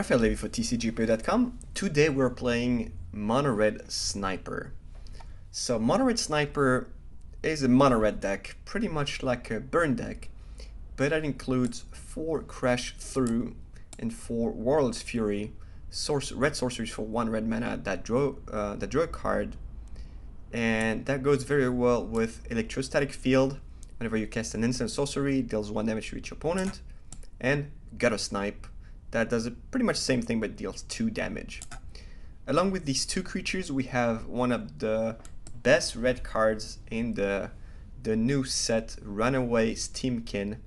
Raphaël Lévy for TCGplayer.com. Today we're playing Mono Red Sniper. So Mono Red Sniper is a mono red deck, pretty much like a burn deck, but that includes 4 Crash Through and 4 Warlord's Fury, red sorceries for 1 red mana that draw a card, and that goes very well with Electrostatic Field. Whenever you cast an instant sorcery, it deals 1 damage to each opponent, and Guttersnipe, that does pretty much the same thing but deals 2 damage. Along with these 2 creatures, we have one of the best red cards in the new set, Runaway Steam-Kin,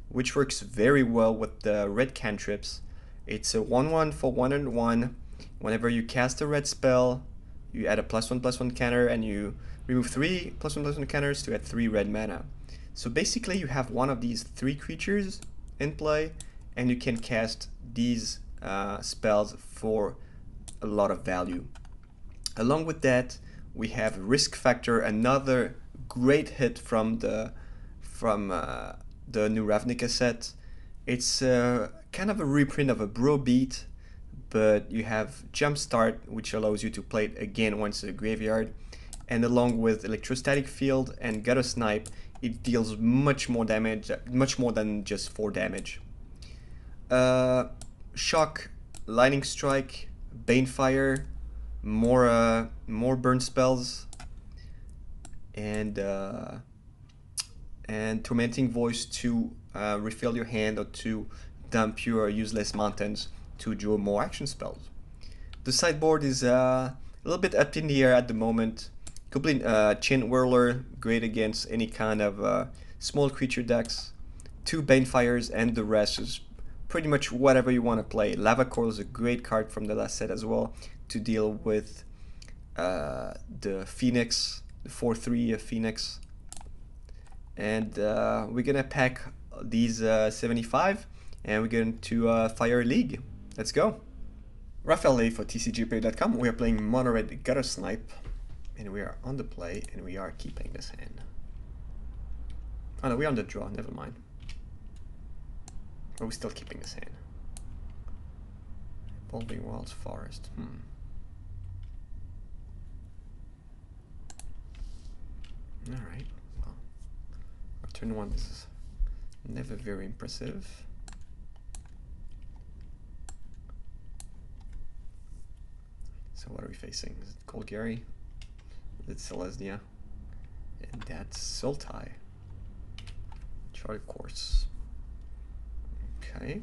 which works very well with the red cantrips. It's a 1/1 for 1 and 1. Whenever you cast a red spell, you add a +1/+1 counter and you remove 3 +1/+1 counters to add 3 red mana. So basically you have one of these 3 creatures in play, and you can cast these spells for a lot of value. Along with that, we have Risk Factor, another great hit from the new Ravnica set. It's kind of a reprint of a Bro Beat, but you have Jumpstart, which allows you to play it again once in the graveyard. And along with Electrostatic Field and Guttersnipe, it deals much more damage, much more than just 4 damage. Shock, Lightning Strike, Banefire, more burn spells, and Tormenting Voice to refill your hand or to dump your useless mountains to draw more action spells. The sideboard is a little bit up in the air at the moment. Complete Chain Whirler, great against any kind of small creature decks. 2 Banefires, and the rest is pretty much whatever you want to play. Lava Coil is a great card from the last set as well to deal with the Phoenix, the 4/3 Phoenix. And we're gonna pack these 75 and we're going to fire a league. Let's go. Raphaël Lévy for TCGplayer.com. We are playing Mono Red Guttersnipe, and we are on the play, and we are keeping this hand. Oh no, we're on the draw, never mind. But we're still keeping this hand. Evolving Wilds Forest. Alright, well, our turn 1 is never very impressive. So what are we facing? Is it Golgari? Is it Selesnya? And that's Sultai. Charted Course. Okay.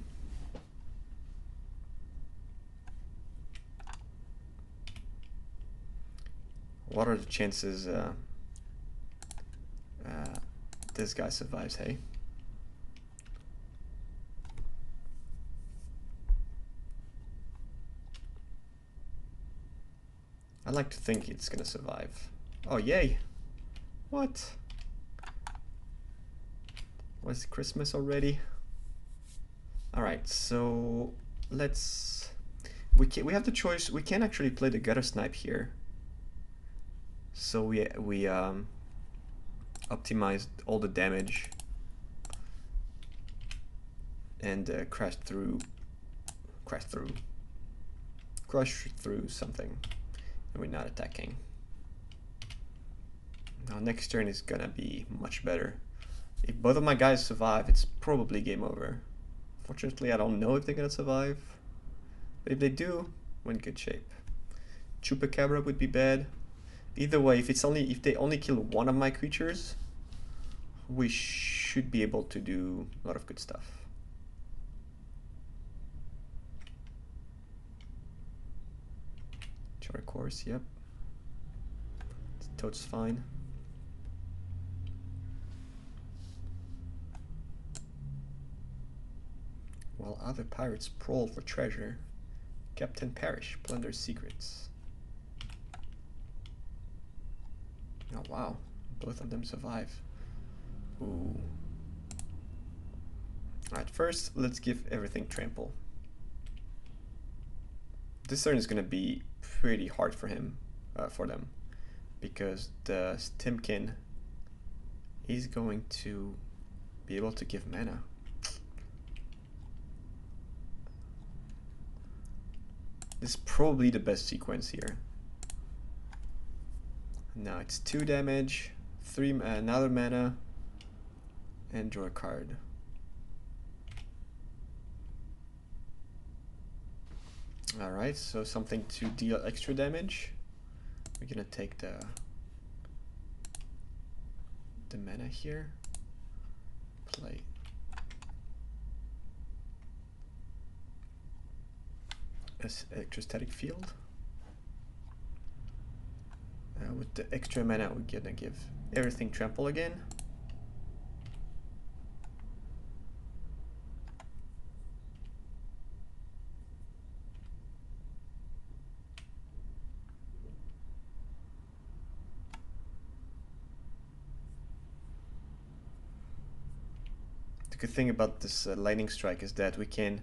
What are the chances this guy survives, hey? I like to think it's gonna survive. Oh, yay! What? Was it Christmas already? Alright, so let's... We have the choice. We can actually play the Guttersnipe here. So we optimized all the damage and crush through something, and we're not attacking. Now next turn is gonna be much better. If both of my guys survive, it's probably game over. Fortunately, I don't know if they're gonna survive, but if they do, we're in good shape. Chupacabra would be bad. Either way, if they only kill one of my creatures, we should be able to do a lot of good stuff. Chart Course, yep. Toad's fine. While other pirates prowl for treasure, Captain Parrish plunders secrets. Oh wow, both of them survive. Ooh. Alright, first let's give everything trample. This turn is gonna be pretty hard for them, because the Steam-Kin is going to be able to give mana. This is probably the best sequence here. Now it's 2 damage, 3 another mana, and draw a card. Alright, so something to deal extra damage. We're gonna take the mana here. Play. Electrostatic Field. With the extra mana, we're gonna give everything trample again. The good thing about this lightning strike is that we can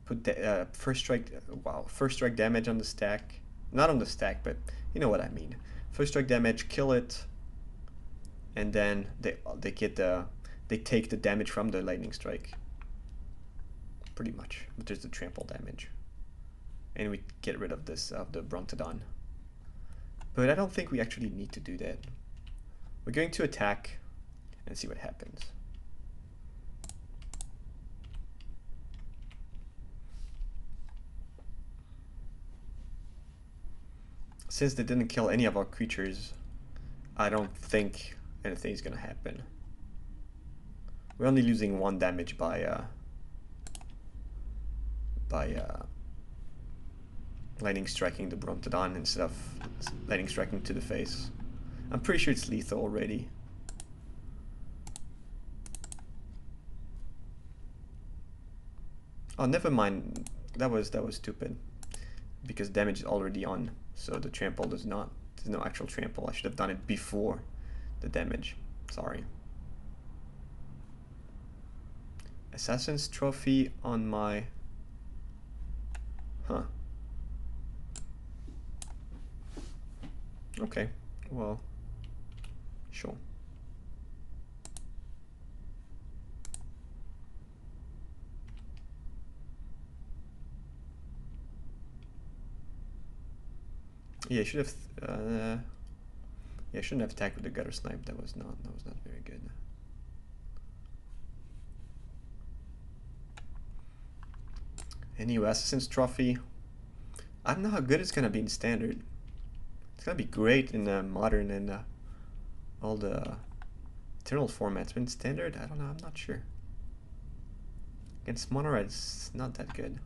put the first strike damage on the stack. Not on the stack, but you know what I mean. First strike damage, kill it, and then they take the damage from the lightning strike. Pretty much, but there's the trample damage, and we get rid of this the Brontodon. But I don't think we actually need to do that. We're going to attack and see what happens. Since they didn't kill any of our creatures, I don't think anything is gonna happen. We're only losing 1 damage by lightning striking the Brontodon instead of lightning striking to the face. I'm pretty sure it's lethal already. Oh, never mind. That was stupid. Because damage is already on, so the trample does not. There's no actual trample. I should have done it before the damage. Sorry. Assassin's Trophy on my. Huh. Okay. Well. Sure. Yeah, I should have. Yeah, I shouldn't have attacked with the Guttersnipe. That was not very good. Anyway, Assassin's Trophy. I don't know how good it's gonna be in Standard. It's gonna be great in Modern and all the Eternal formats. But in Standard, I don't know. I'm not sure. Against Mono Red, it's not that good.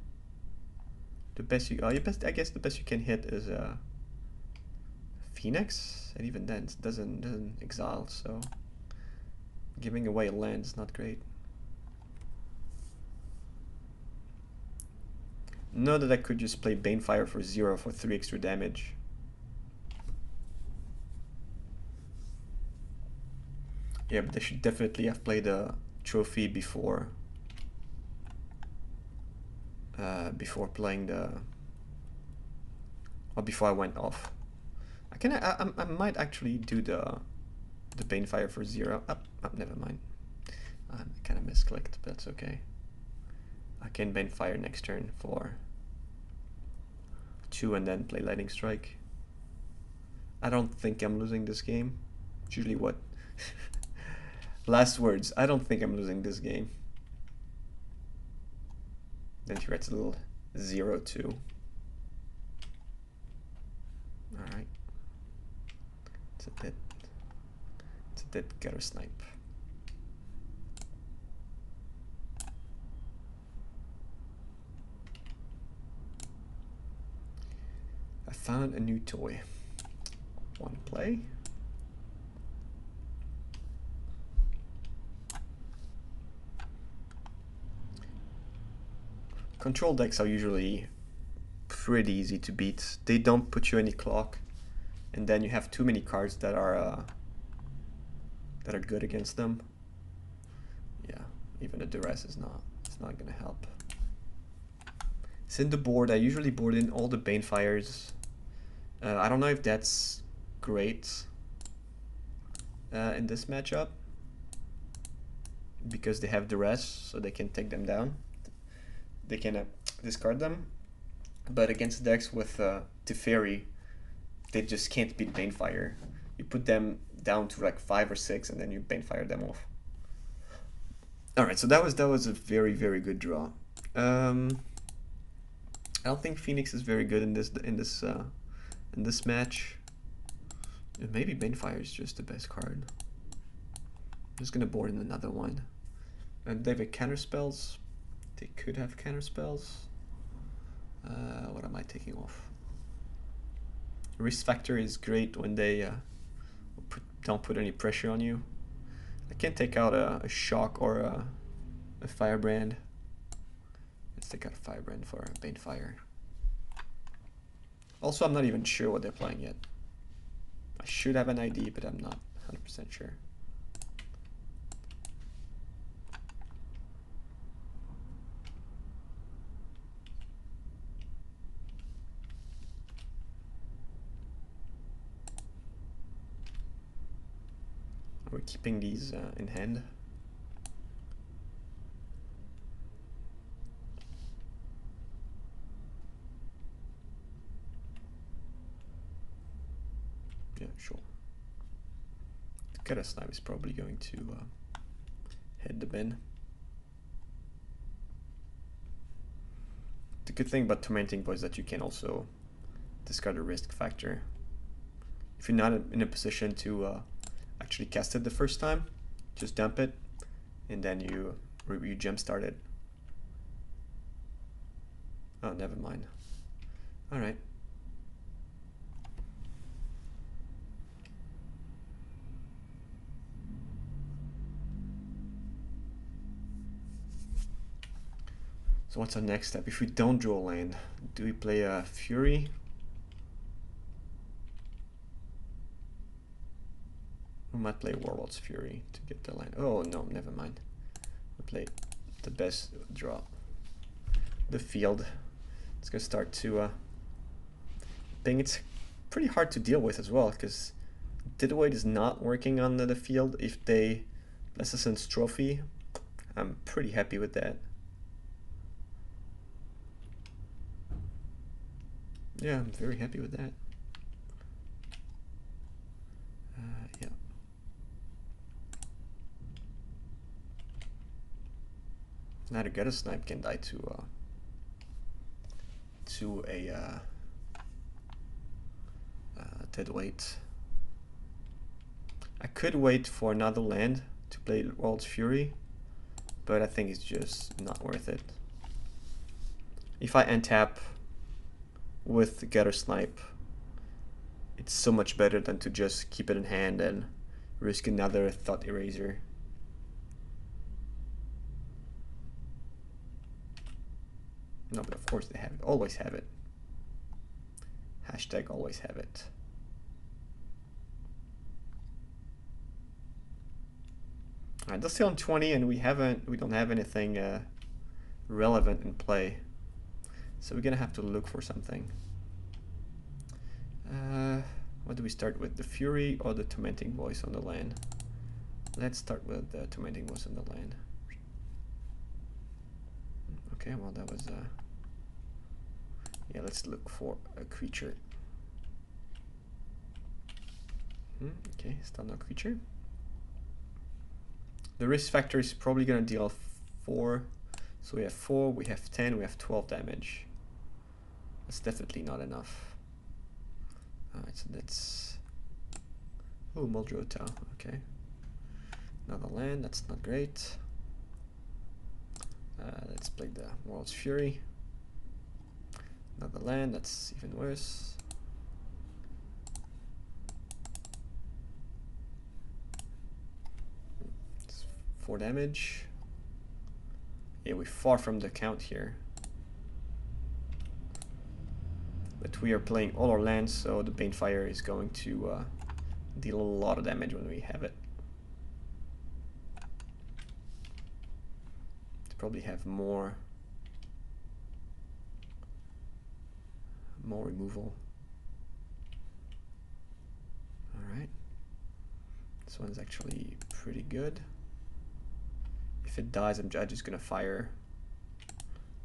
The best I guess the best you can hit is Phoenix, and even then it doesn't exile, so giving away a land is not great. Know that I could just play Banefire for 0 for 3 extra damage. Yeah, but I should definitely have played a trophy before playing before I went off. I might actually do the Banefire for 0. Never mind. I kind of misclicked, but that's okay. I can Banefire next turn for 2 and then play Lightning Strike. I don't think I'm losing this game. It's usually what? Last words. I don't think I'm losing this game. Then she writes a little 0-2. Alright. It's a dead Guttersnipe. I found a new toy. Want to play? Control decks are usually pretty easy to beat. They don't put you any clock, and then you have too many cards that are good against them. Yeah, even a duress is not gonna help. It's in the board. I usually board in all the Banefires. I don't know if that's great in this matchup because they have duress, so they can take them down. They can discard them. But against decks with Teferi, they just can't beat Banefire. You put them down to like 5 or 6, and then you Banefire them off. All right, so that was a very good draw. I don't think Phoenix is very good in this match. Maybe Banefire is just the best card. I'm just gonna board in another one. And they have counter spells. They could have counter spells. What am I taking off? Risk factor is great when they don't put any pressure on you. I can't take out a shock or a firebrand. Let's take out a firebrand for a Banefire. Also, I'm not even sure what they're playing yet. I should have an ID, but I'm not 100% sure. We're keeping these in hand. Yeah, sure. Guttersnipe is probably going to head the bin. The good thing about Tormenting Voice is that you can also discard a risk factor. If you're not in a position to actually cast it the first time, just dump it, and then you jumpstart it. Oh, never mind. All right. So what's our next step? If we don't draw a land, do we play a Fury? We might play Warlord's Fury to get the land. Oh no, never mind. We play the best draw. The field. It's gonna start to ping. It's pretty hard to deal with as well, because Deadweight is not working on the field. If they Blessessen's Trophy, I'm pretty happy with that. Yeah, I'm very happy with that. Yeah. Now the Guttersnipe can die to a Deadweight. I could wait for another land to play World's Fury, but I think it's just not worth it. If I untap with the Guttersnipe, it's so much better than to just keep it in hand and risk another Thought Eraser. No, but of course they have it. Always have it. Hashtag always have it. Alright, they're still on 20, and we don't have anything relevant in play. So we're gonna have to look for something. What do we start with? The Fury or the Tormenting Voice on the land? Let's start with the Tormenting Voice on the land. Okay, well that was yeah, let's look for a creature. Okay, still no creature. The risk factor is probably gonna deal 4. So we have 4, we have 10, we have 12 damage. That's definitely not enough. Alright, so that's... Oh, Muldrota, okay. Another land, that's not great. Let's play the World's Fury. Another land, that's even worse. It's 4 damage. Yeah, we're far from the count here. But we are playing all our lands, so the Banefire is going to deal a lot of damage when we have it. To probably have more removal. Alright. This one's actually pretty good. If it dies, I'm just gonna fire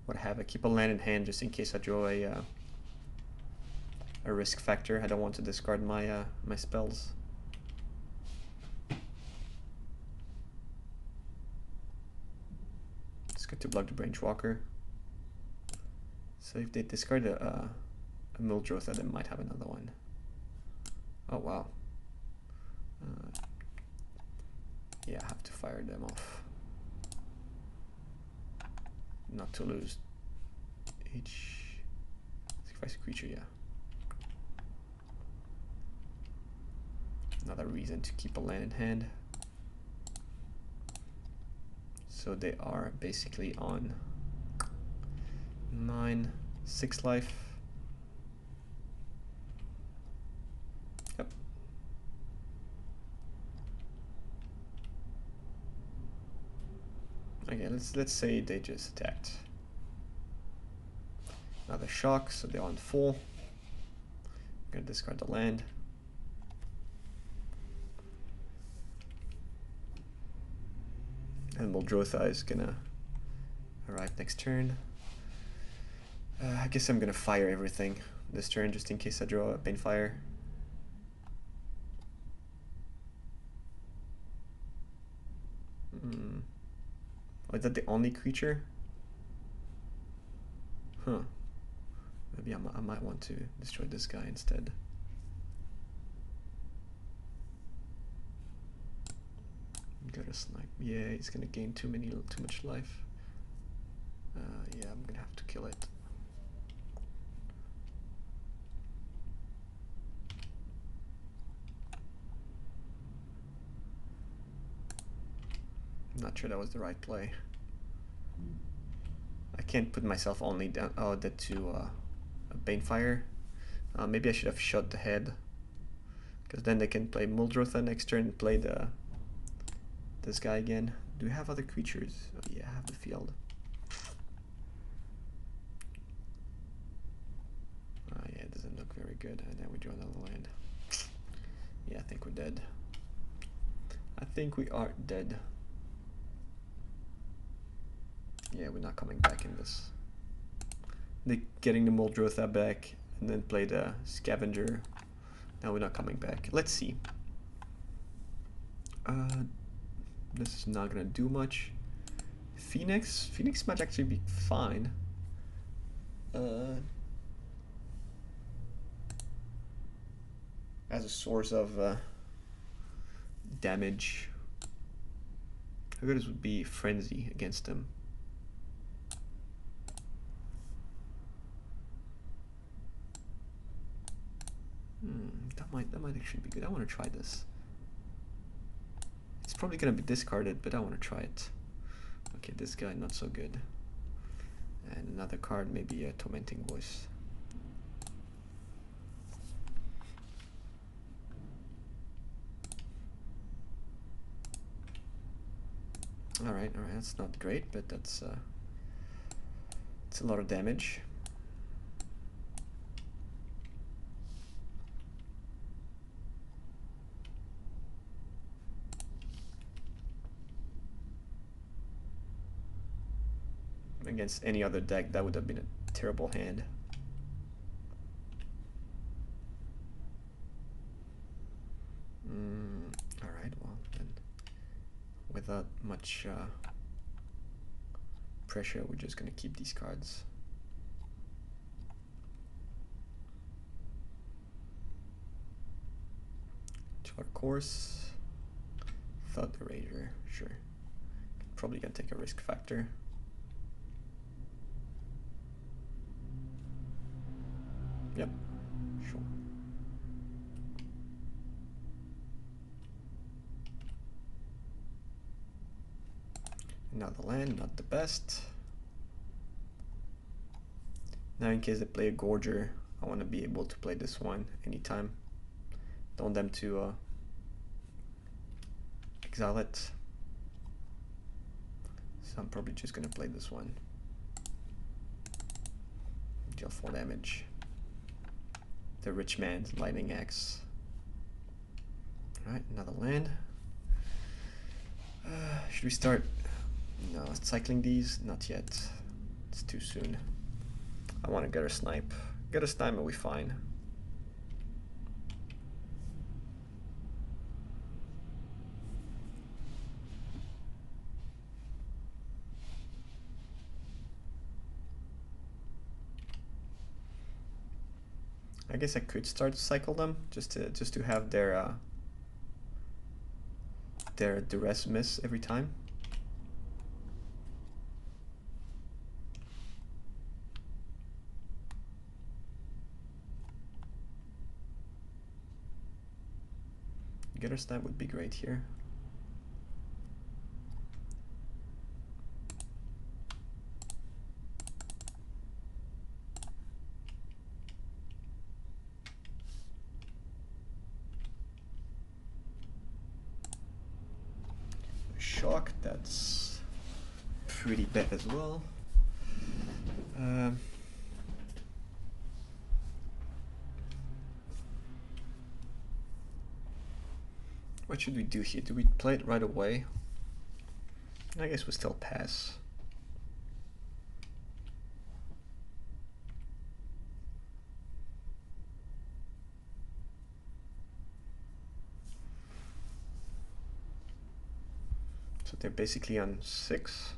what I have. I keep a land in hand just in case I draw a risk factor. I don't want to discard my my spells. It's good to block the Branchwalker. So if they discard a Muldrotha, they might have another one. Oh wow. Yeah, I have to fire them off. Not to lose each sacrifice a creature, yeah. Another reason to keep a land in hand. So they are basically on 6 life. Yep. Okay, let's say they just attacked. Another shock, so they're on 4. I'm gonna discard the land. And Muldrotha is gonna arrive next turn. I guess I'm gonna fire everything this turn just in case I draw a Banefire. Oh, is that the only creature? Huh. Maybe I might want to destroy this guy instead. Guttersnipe. Yeah, he's gonna gain too much life. Yeah, I'm gonna have to kill it. I'm not sure that was the right play. I can't put myself only down. Oh, that to a Banefire. Maybe I should have shot the head, because then they can play Muldrotha next turn and play this guy again. Do we have other creatures? Oh yeah, I have the field. Yeah, it doesn't look very good. And then we draw another land. Yeah, I think we're dead. I think we are dead. Yeah, we're not coming back in this. They're getting the Muldrotha back and then play the Scavenger. Now we're not coming back. Let's see. This is not gonna do much. Phoenix might actually be fine. As a source of damage. How good this would be Frenzy against them. That might actually be good. I want to try this. It's probably gonna be discarded, but I want to try it. Okay, this guy not so good. And another card, maybe a Tormenting Voice. All right, that's not great, but that's it's a lot of damage. Against any other deck, that would have been a terrible hand. Alright, well, then without much pressure, we're just going to keep these cards. Dark Course, Thought Eraser, sure. Probably going to take a risk factor. Yep, sure. Another land, not the best. Now in case they play a Gorger, I want to be able to play this one anytime. Don't want them to exile it. So I'm probably just going to play this one. Deal 4 damage. The Rich Man's Lightning Axe. Alright, another land. Should we start cycling these? Not yet. It's too soon. I want to Guttersnipe. Guttersnipe will be fine. I guess I could start to cycle them just to have their duress miss every time. Guttersnipe would be great here. Shock, that's pretty bad as well. What should we do here? Do we play it right away? I guess we still pass. So they're basically on 6.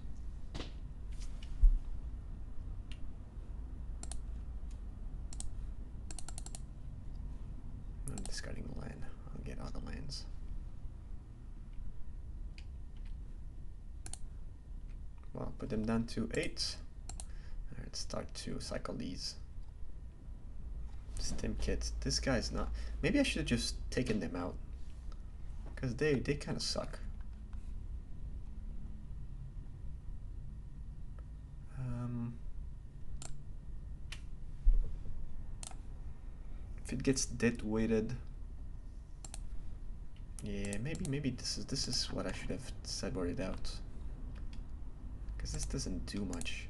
I'm discarding the land. I'll get other lands. Well, put them down to 8. Let's start to cycle these. Stim kits. This guy's not. Maybe I should have just taken them out, because they kind of suck. If it gets dead weighted, yeah, maybe this is what I should have sideboarded out, because this doesn't do much.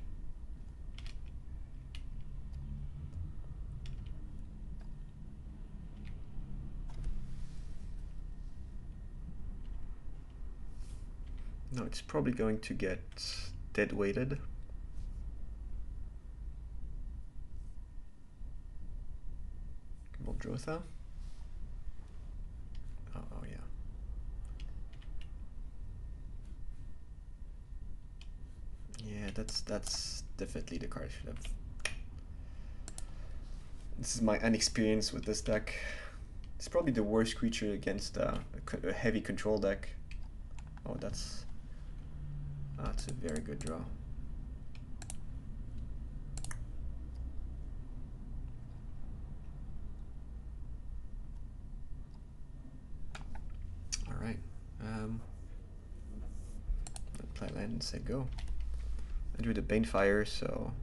No, it's probably going to get dead weighted. Muldrotha. Oh yeah. Yeah, that's definitely the card I should have. This is my inexperience with this deck. It's probably the worst creature against a heavy control deck. Oh, that's a very good draw. Alright. Play land and say go. I drew the Banefire, so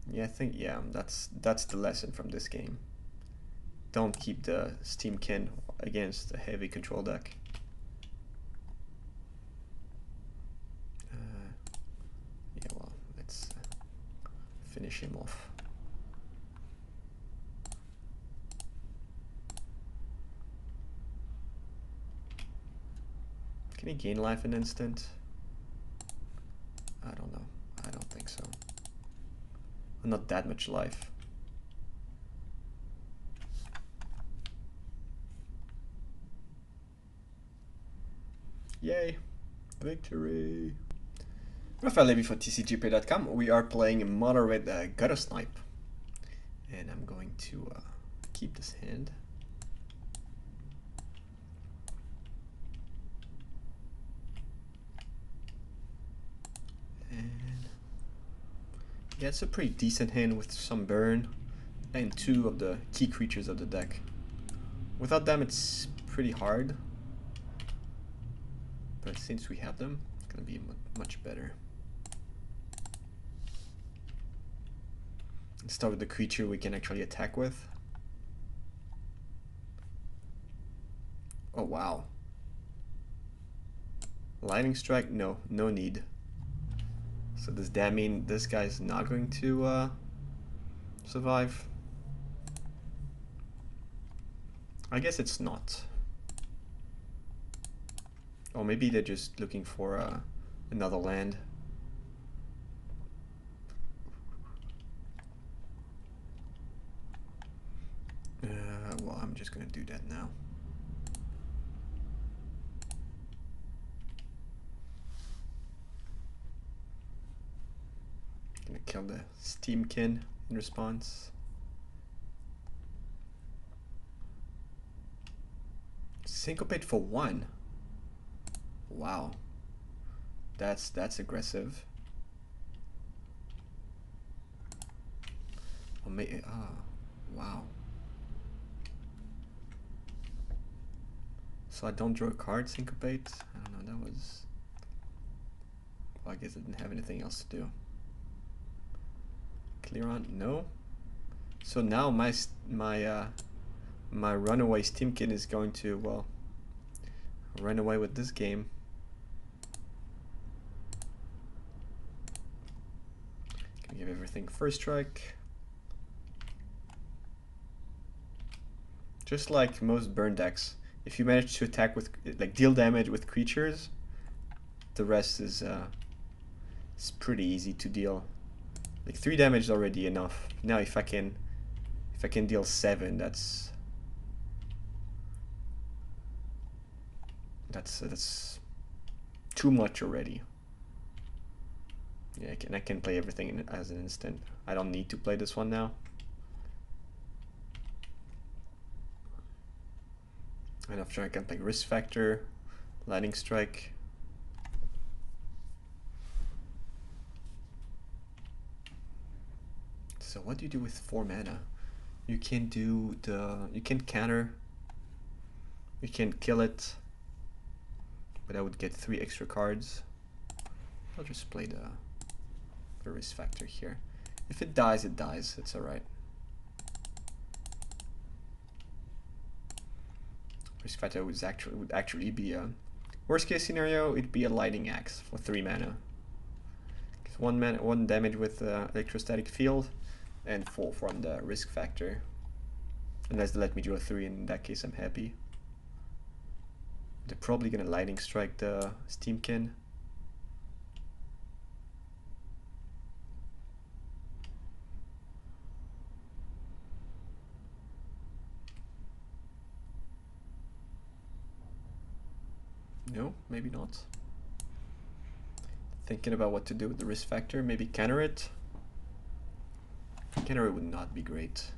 yeah, I think that's the lesson from this game. Don't keep the Steam-Kin against a heavy control deck. Yeah, well, let's finish him off. Can he gain life an instant? I don't know. I don't think so. Not that much life. Yay! Victory! Raphaël, Lévy for TCGplayer.com. We are playing Mono Red Guttersnipe. And I'm going to keep this hand. And yeah, it's a pretty decent hand with some burn and 2 of the key creatures of the deck. Without them, it's pretty hard. But since we have them, it's going to be much better. Let's start with the creature we can actually attack with. Oh, wow. Lightning Strike? No need. So does that mean this guy's not going to survive? I guess it's not. Or maybe they're just looking for another land. Well, I'm just gonna do that now. Gonna kill the Steam-Kin in response. Syncopate for 1. Wow. That's aggressive. Wow. So I don't draw a card, syncopate. I don't know, that was... Well, I guess I didn't have anything else to do. Clear on? No. So now my Runaway Steam-Kin is going to, well, run away with this game. Can give everything first strike. Just like most burn decks, if you manage to attack with, like, deal damage with creatures, the rest is it's pretty easy to deal. Like 3 damage is already enough. Now if I can deal 7, that's too much already. Yeah, I can play everything as an instant. I don't need to play this one now. And after I can play Risk Factor, Lightning Strike. So what do you do with 4 mana? You can do you can counter, you can kill it, but I would get 3 extra cards. I'll just play the Risk Factor here. If it dies, it dies. It's alright. Risk Factor would actually be a worst case scenario. It'd be a Lightning Axe for 3 mana. 1 damage with Electrostatic Field, and 4 from the Risk Factor. Unless they let me draw 3, in that case I'm happy. They're probably gonna Lightning Strike the Steam-Kin. No, maybe not. Thinking about what to do with the Risk Factor. Maybe counter it. Counter it would not be great,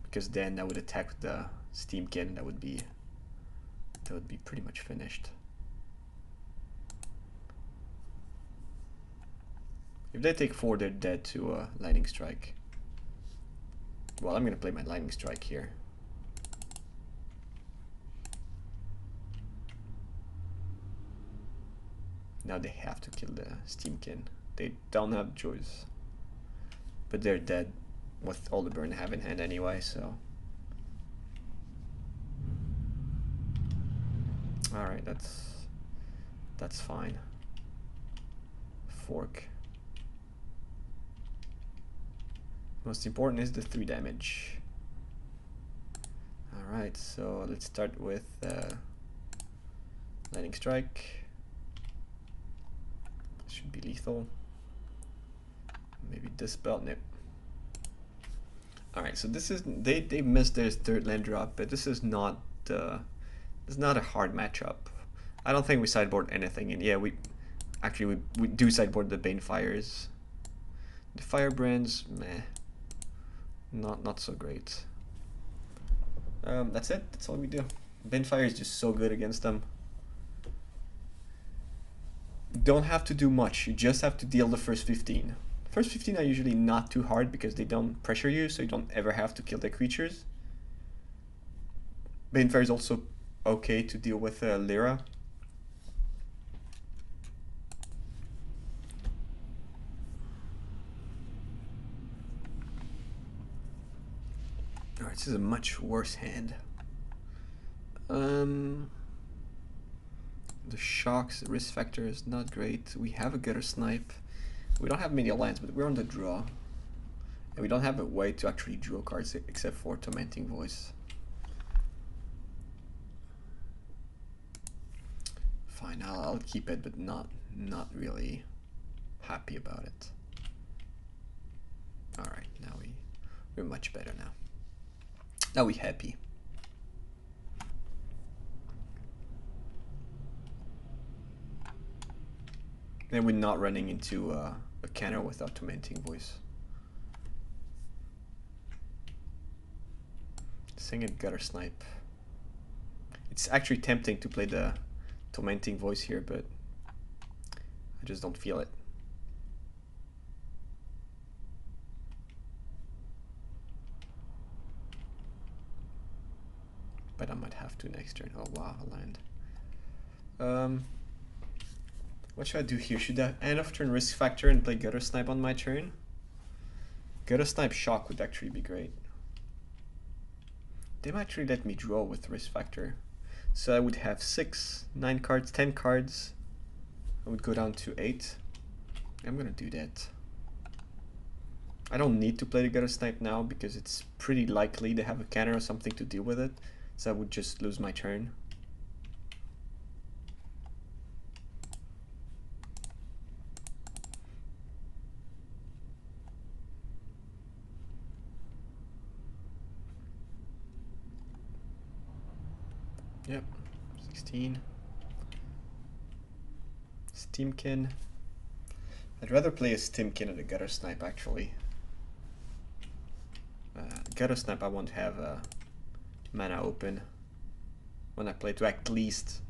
because then I would attack with the Steam-Kin. That would be pretty much finished. If they take 4, they're dead to Lightning Strike. Well, I'm gonna play my Lightning Strike here. Now they have to kill the Steam-Kin. They don't have a choice. But they're dead with all the burn they have in hand anyway, so. Alright, that's fine. Fork. Most important is the 3 damage. Alright, so let's start with Lightning Strike. Should be lethal. Maybe Dispel. Nope. Alright, so this is they missed their 3rd land drop, but this is not it's not a hard matchup. I don't think we sideboard anything, and yeah, we do sideboard the Banefires. The Firebrands, meh, not so great. That's it. That's all we do. Banefire is just so good against them. Don't have to do much. You just have to deal the first 15. First 15 are usually not too hard because they don't pressure you, so you don't ever have to kill their creatures. Banefire is also okay to deal with Lyra. Alright, this is a much worse hand. The Shocks, the Risk Factor is not great. We have a Guttersnipe. We don't have many lands, but we're on the draw. And we don't have a way to actually draw cards except for Tormenting Voice. Fine, I'll keep it, but not really happy about it. All right, now we're much better now. Now we're happy. And we're not running into a counter without Tormenting Voice. Sing it, Guttersnipe. It's actually tempting to play the Tormenting Voice here, but I just don't feel it. But I might have to next turn. Oh wow, a land. What should I do here? Should I end of turn risk factor and play Guttersnipe on my turn? Guttersnipe shock would actually be great. They might actually let me draw with risk factor. So I would have 6, 9 cards, 10 cards. I would go down to 8. I'm gonna do that. I don't need to play the Guttersnipe now because it's pretty likely they have a counter or something to deal with it. So I would just lose my turn. Yep, 16. Steam-Kin. I'd rather play a Steam-Kin than a Guttersnipe actually. Guttersnipe I won't have mana open when I play to at least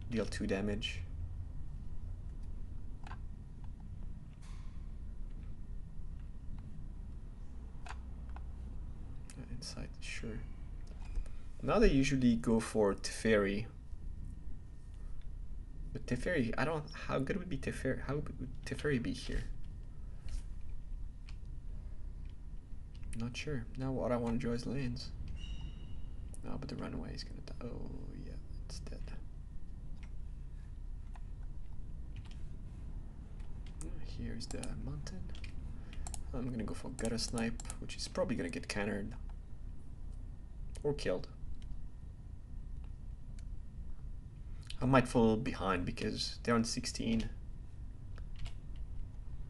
deal 2 damage. Inside, sure. Now they usually go for Teferi. But Teferi, I don't, how good would be Teferi? How would Teferi be here? Not sure. Now what I want to draw is lands. No, but the Runaway is gonna die. Oh yeah, it's dead. Here's the mountain. I'm gonna go for Guttersnipe, which is probably gonna get countered or killed. I might fall behind because they're on 16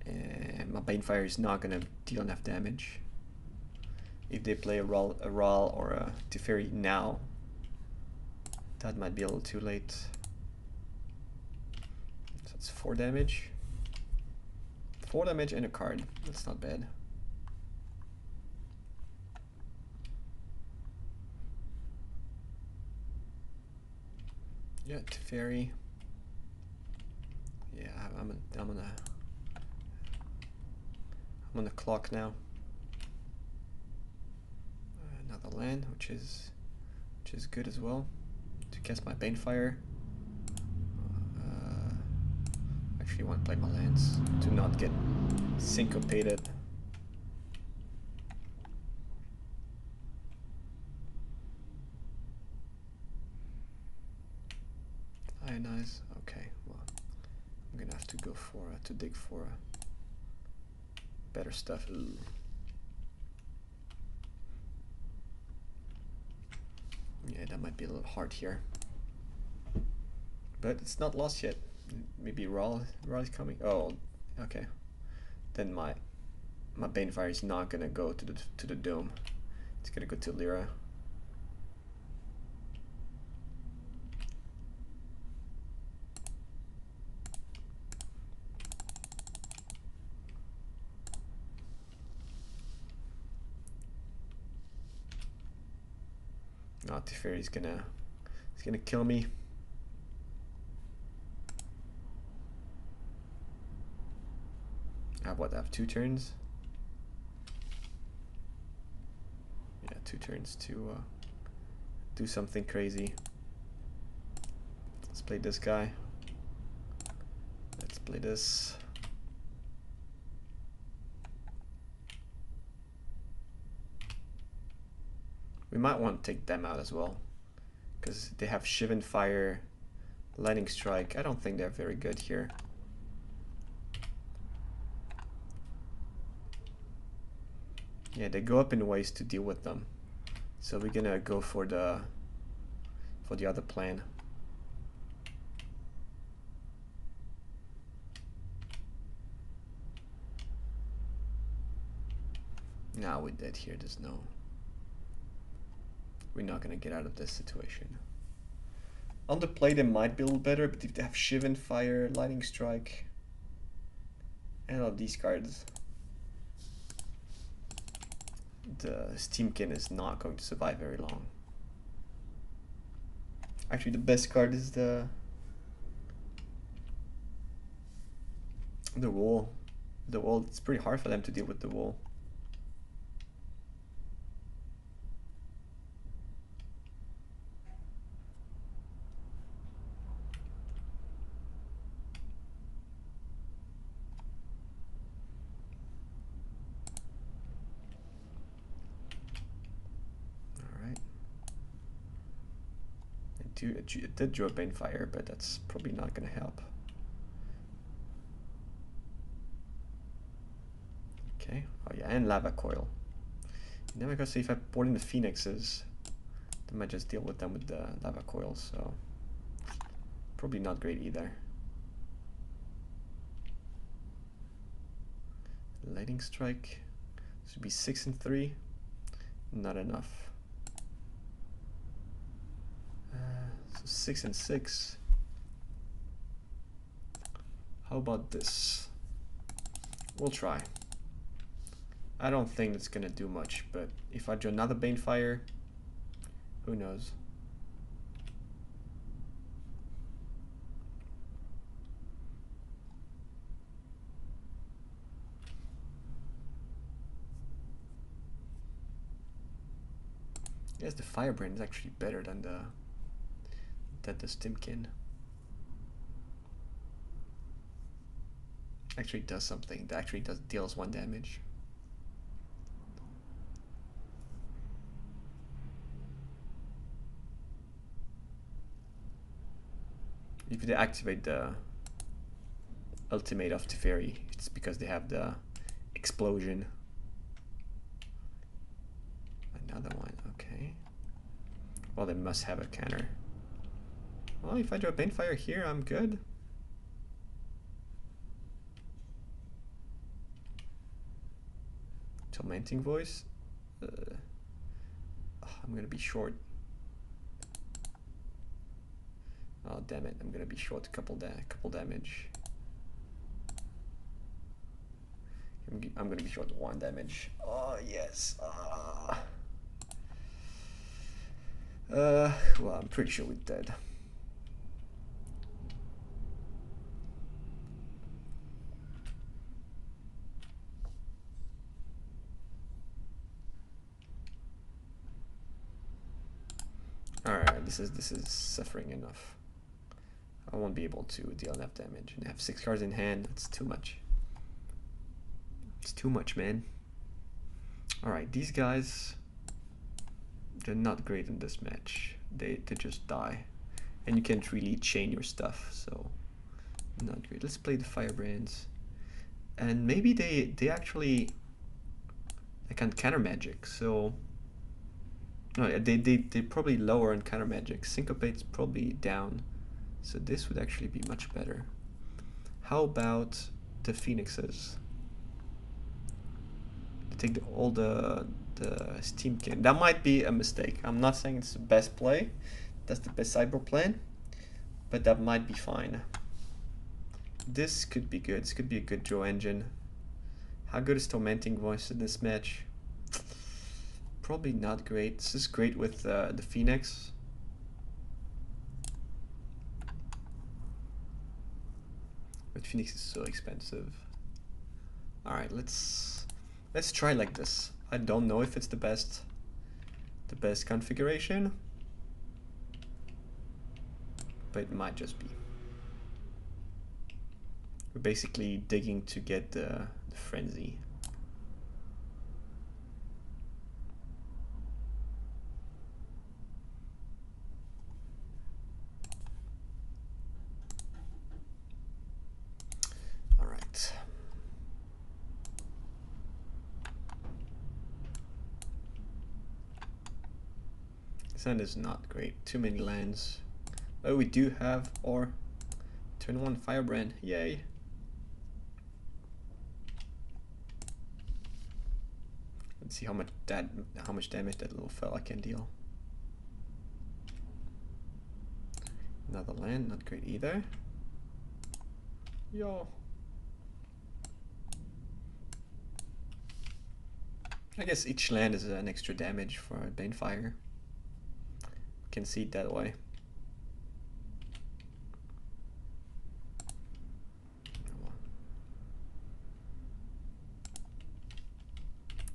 and my Banefire is not gonna deal enough damage. If they play a Ral or a Teferi now, that might be a little too late. So it's 4 damage. 4 damage and a card. That's not bad. Yeah, Teferi. Yeah, I'm on the clock now. Another land, which is good as well to cast my Banefire. Actually, want to play my lands to not get syncopated. Ionize. Okay, well, I'm gonna have to go for to dig for better stuff. Ooh. Yeah, that might be a little hard here, but it's not lost yet. Maybe Raw is coming. Oh, okay. Then my Banefire is not gonna go to the dome. It's gonna go to Lyra. Not Teferi is gonna kill me. I have 2 turns. Yeah, 2 turns to do something crazy. Let's play this guy. Let's play this. We might want to take them out as well, because they have Shivan Fire, Lightning Strike. I don't think they're very good here. Yeah, they go up in ways to deal with them. So we're gonna go for the other plan. Now we're dead here. There's no. We're not gonna get out of this situation. On the play they might be a little better, but if they have Shivan Fire, Lightning Strike, and all of these cards, the Steam-Kin is not going to survive very long. Actually, the best card is the wall. The wall, it's pretty hard for them to deal with the wall. It did draw Banefire, but that's probably not going to help. Okay. Oh yeah, and Lava Coil. Then we gotta see if I put in the Phoenixes, then I might just deal with them with the Lava Coil. So probably not great either. Lightning Strike. This would be 6 and 3. Not enough. So 6 and 6. How about this? We'll try. I don't think it's gonna do much, but if I draw another Banefire, who knows? Yes, the Firebrand is actually better than the Steam-Kin. Actually does something. That actually deals 1 damage. If they activate the ultimate of Teferi, it's because they have the explosion. Another one, okay. Well, they must have a counter. Well, if I draw Banefire here, I'm good. Tormenting Voice. I'm gonna be short. Oh damn it! I'm gonna be short a couple damage. I'm gonna be short 1 damage. Oh yes. Well, I'm pretty sure we're dead. Alright, this is suffering enough. I won't be able to deal enough damage. And I have 6 cards in hand. That's too much. It's too much, man. Alright, these guys, they're not great in this match. They just die. And you can't really chain your stuff, so not great. Let's play the Firebrands. And maybe they can counter magic, so no, they probably lower on counter magic. Syncopate's probably down. So this would actually be much better. How about the Phoenixes? Take all the Steam-Kin. That might be a mistake. I'm not saying it's the best play. That's the best sideboard plan. But that might be fine. This could be good. This could be a good draw engine. How good is Tormenting Voice in this match? Probably not great. This is great with the Phoenix. But Phoenix is so expensive. Alright, let's try like this. I don't know if it's the best configuration, but it might just be. We're basically digging to get the frenzy. This hand is not great. Too many lands. Oh, we do have our turn 1 Firebrand. Yay! Let's see how much damage that little fella can deal. Another land, not great either. Yo. I guess each land is an extra damage for a Banefire. Can see it that way.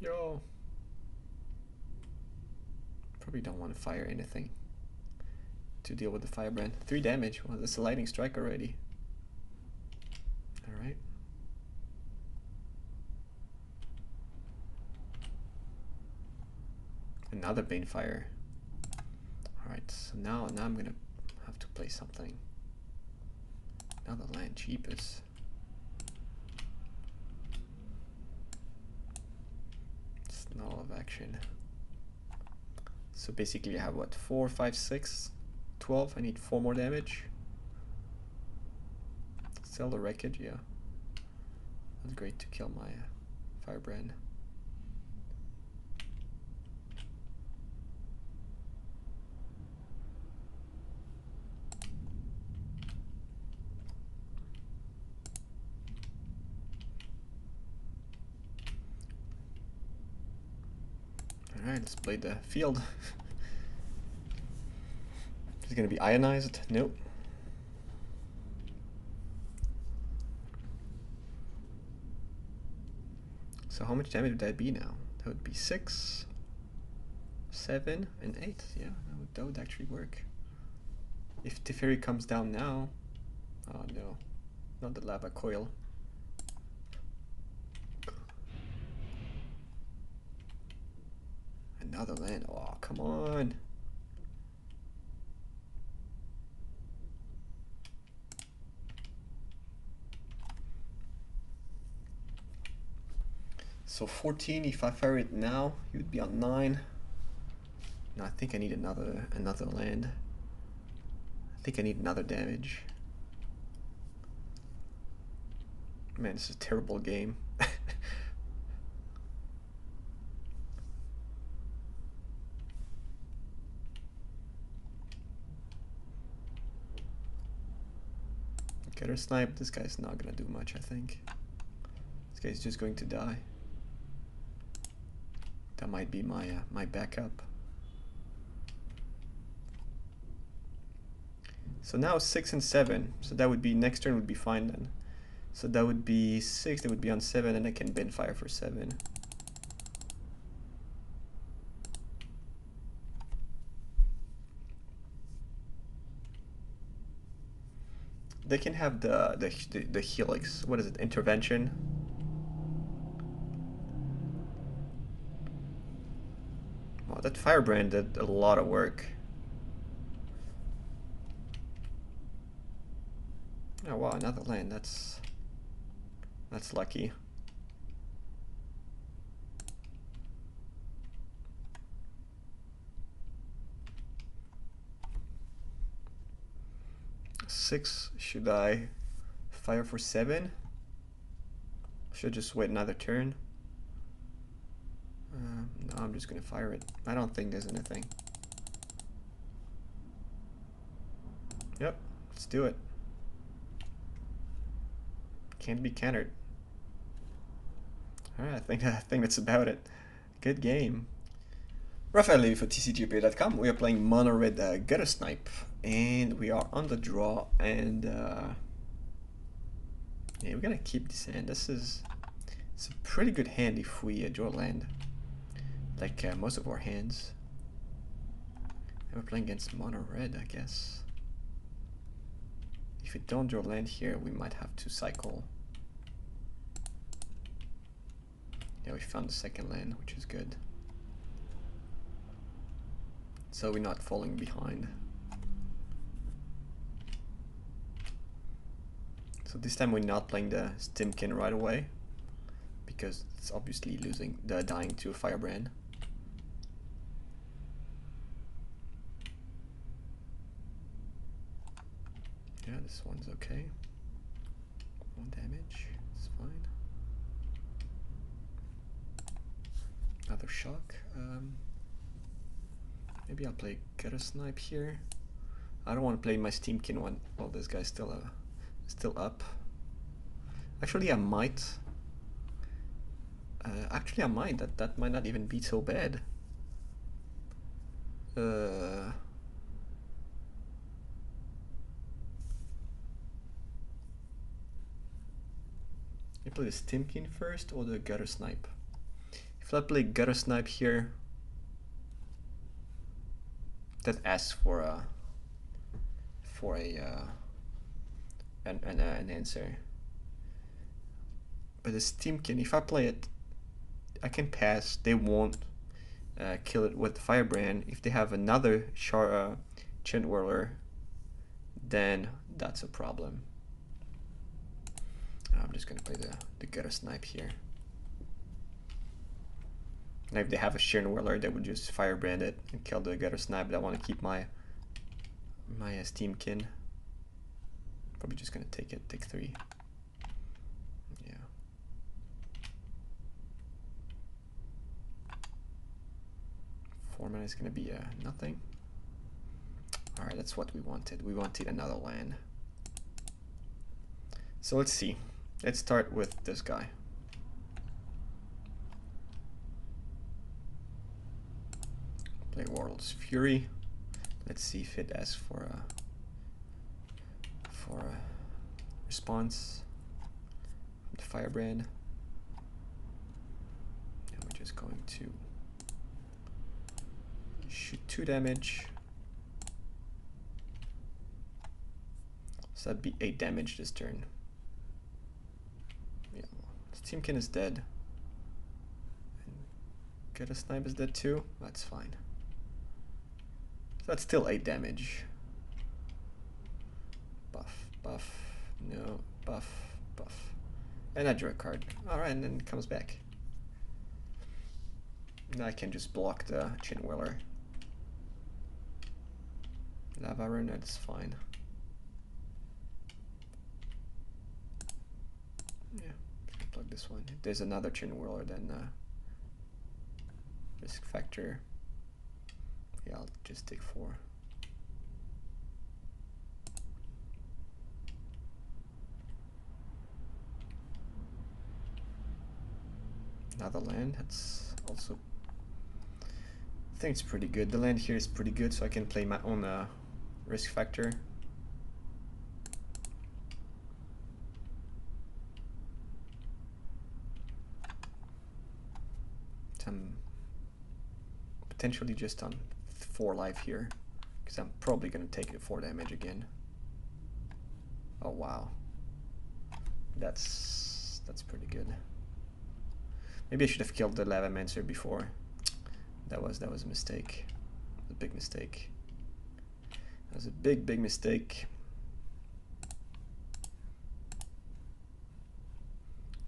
Yo. Probably don't want to fire anything to deal with the Firebrand. 3 damage. Well, that's a lightning strike already. Alright. Another Banefire. Alright, so now I'm gonna have to play something. Another land, cheapest. Null of action. So basically I have what, 4, 5, 6, 12. I need 4 more damage. Sell the wreckage, yeah. That's great to kill my Firebrand. Alright, let's play the field. Is it gonna be ionized? Nope. So how much damage would that be now? That would be 6, 7, and 8. Yeah, that would actually work. If Teferi comes down now... Oh no, not the lava coil. Another land. Oh, come on. So 14, if I fire it now, you would be on 9. No, I think I need another land. I think I need another damage. Man, this is a terrible game. Guttersnipe, this guy's not gonna do much, I think. This guy's just going to die. That might be my my backup. So now 6 and 7. So that would be, next turn would be fine then. So that would be 6, that would be on 7, and I can Banefire for 7. They can have the Helix. What is it? Intervention. Wow, that Firebrand did a lot of work. Oh wow, another land. That's lucky. Six. Should I fire for 7? Should just wait another turn. No, I'm just gonna fire it. I don't think there's anything. Yep, let's do it. Can't be countered. Alright, I think that's about it. Good game. Raphaël Lévy for TCGplayer.com. We are playing mono red Guttersnipe, and we are on the draw. And yeah, we're gonna keep this hand. It's a pretty good hand if we draw land, like most of our hands. And we're playing against mono red, I guess. If we don't draw land here, we might have to cycle. Yeah, we found the second land, which is good. So we're not falling behind. So this time we're not playing the Steam-Kin right away, because it's obviously dying to a Firebrand. This one's okay. 1 damage, it's fine. Another shock. Maybe I'll play Guttersnipe here. I don't want to play my Steam-Kin one while this guy's still up. Actually, I might. That might not even be so bad. You play the Steam-Kin first or the Guttersnipe? If I play Guttersnipe here, that asks for an answer. But the Steam-Kin, if I play it, I can pass. They won't kill it with Firebrand. If they have another Chant Whirler, then that's a problem. I'm just gonna play the Guttersnipe here. Now if they have a Chant Whirler, they would just Firebrand it and kill the Guttersnipe. But I want to keep my Steam-Kin. Probably just gonna take 3. Yeah. 4 mana is gonna be nothing. All right, that's what we wanted. We wanted another land. So let's see. Let's start with this guy. Play Warlord's Fury. Let's see if it asks for a response from the Firebrand. And we're just going to shoot 2 damage. So that'd be 8 damage this turn. Yeah, Steam-Kin is dead. And Guttersnipe is dead too. That's fine. So that's still 8 damage. Buff, buff, no, buff, buff. And I draw a card. Alright, and then it comes back. Now I can just block the Chant Whirler. Lava Rune, that's fine. Yeah, plug this one. If there's another Chant Whirler, then risk factor. Yeah, I'll just take 4. Another land, that's also, I think it's pretty good. The land here is pretty good, so I can play my own risk factor. I'm potentially just on 4 life here, because I'm probably going to take it 4 damage again. Oh wow, that's pretty good. Maybe I should have killed the Lavamancer before. That was a mistake. A big mistake. That was a big mistake.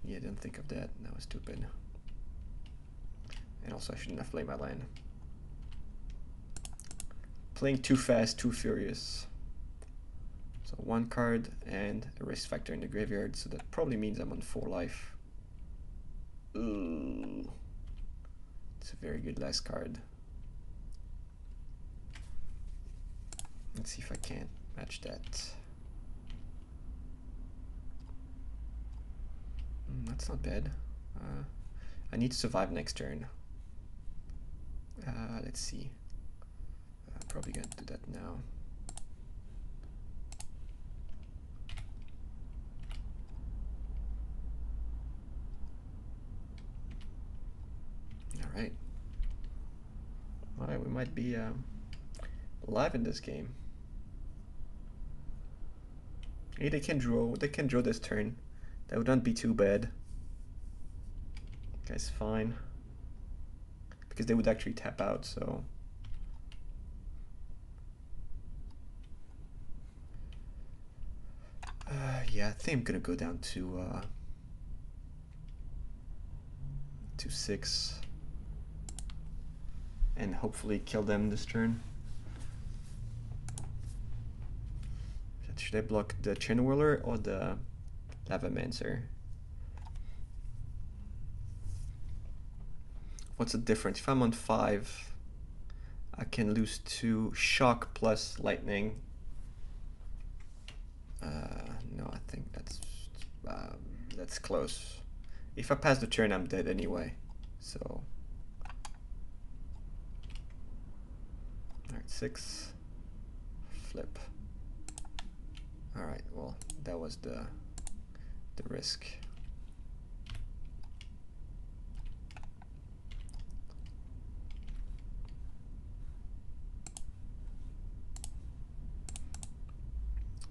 Yeah, I didn't think of that. That was stupid. And also I shouldn't have played my land. Playing too fast, too furious. So 1 card and a risk factor in the graveyard, so that probably means I'm on 4 life. Ooh. It's a very good last card. Let's see if I can't match that. That's not bad. I need to survive next turn. Let's see. I'm probably gonna do that now. Alright. Alright, we might be live in this game. Hey, they can draw this turn. That would not be too bad. That's fine. Because they would actually tap out, so. Yeah, I think I'm gonna go down to 6 and hopefully kill them this turn. Should I block the Chain Whirler or the Lavamancer? What's the difference? If I'm on 5, I can lose 2 shock plus lightning. No, I think that's close. If I pass the turn, I'm dead anyway. So, alright, 6, flip. Alright, well, that was the risk.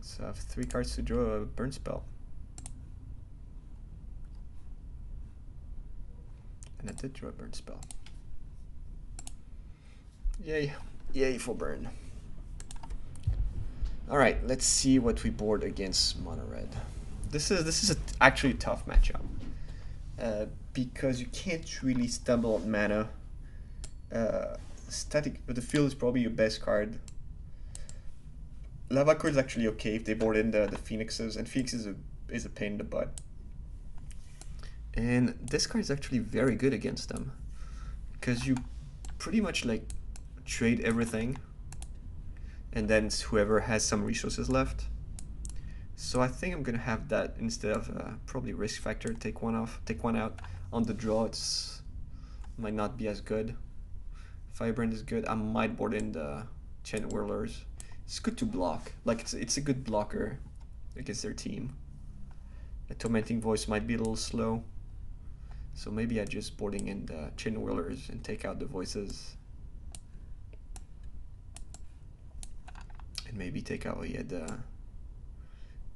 So I have 3 cards to draw a burn spell. And I did draw a burn spell. Yay. Yay for burn. Alright, let's see what we board against mono red. This is actually a tough matchup. Because you can't really stumble on mana. The field is probably your best card. Lava Core is actually okay if they board in the Phoenixes, and Phoenix is a pain in the butt. And this card is actually very good against them, because you pretty much like trade everything, and then whoever has some resources left. So I think I'm gonna have that instead of probably risk factor. Take one out. On the draw, it's might not be as good. Firebrand is good. I might board in the Chain Whirlers. It's good to block. Like it's a good blocker against their team. The Tormenting Voice might be a little slow, so maybe I just boarding in the Chain Whirlers and take out the voices, and maybe take out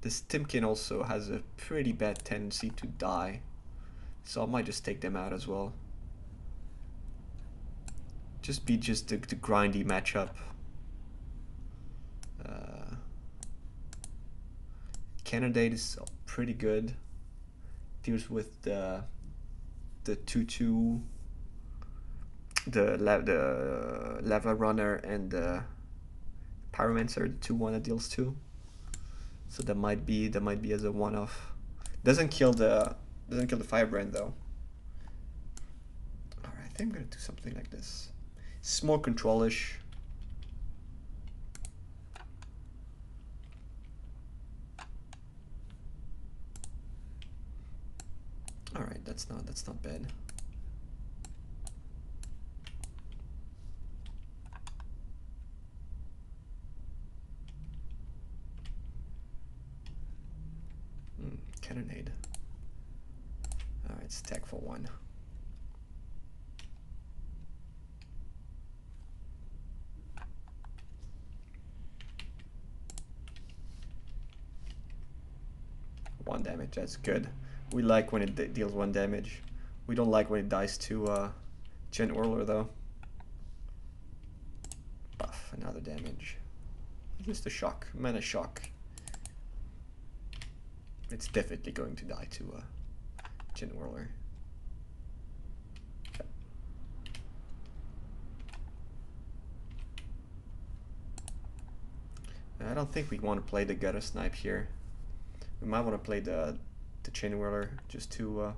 the Steam-Kin also has a pretty bad tendency to die, so I might just take them out as well. Just be the grindy matchup. Candidate is pretty good. Deals with the 2/2, the Lava Runner and the Pyromancer, the 2/1 that deals 2. So that might be as a one-off. Doesn't kill the Firebrand though. Alright, I think I'm gonna do something like this. It's more control-ish. Alright, that's not bad. Cannonade. Alright, stack for 1. One damage, that's good. We like when it deals 1 damage. We don't like when it dies to Chain Whirler though. Buff, another damage. Just a shock, mana shock. It's definitely going to die to Chain Whirler. Okay. I don't think we want to play the Guttersnipe here. We might want to play the Chain Whirler just to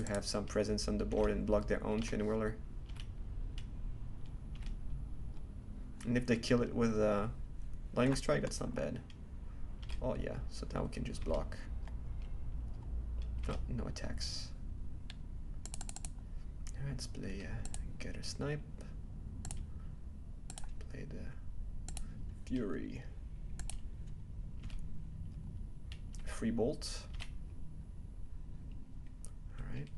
have some presence on the board and block their own Chain Whirler. And if they kill it with Lightning Strike, that's not bad. Oh yeah, so now we can just block. Oh, no attacks. Alright, let's play Guttersnipe. Play the Fury. Free Bolt. Alright,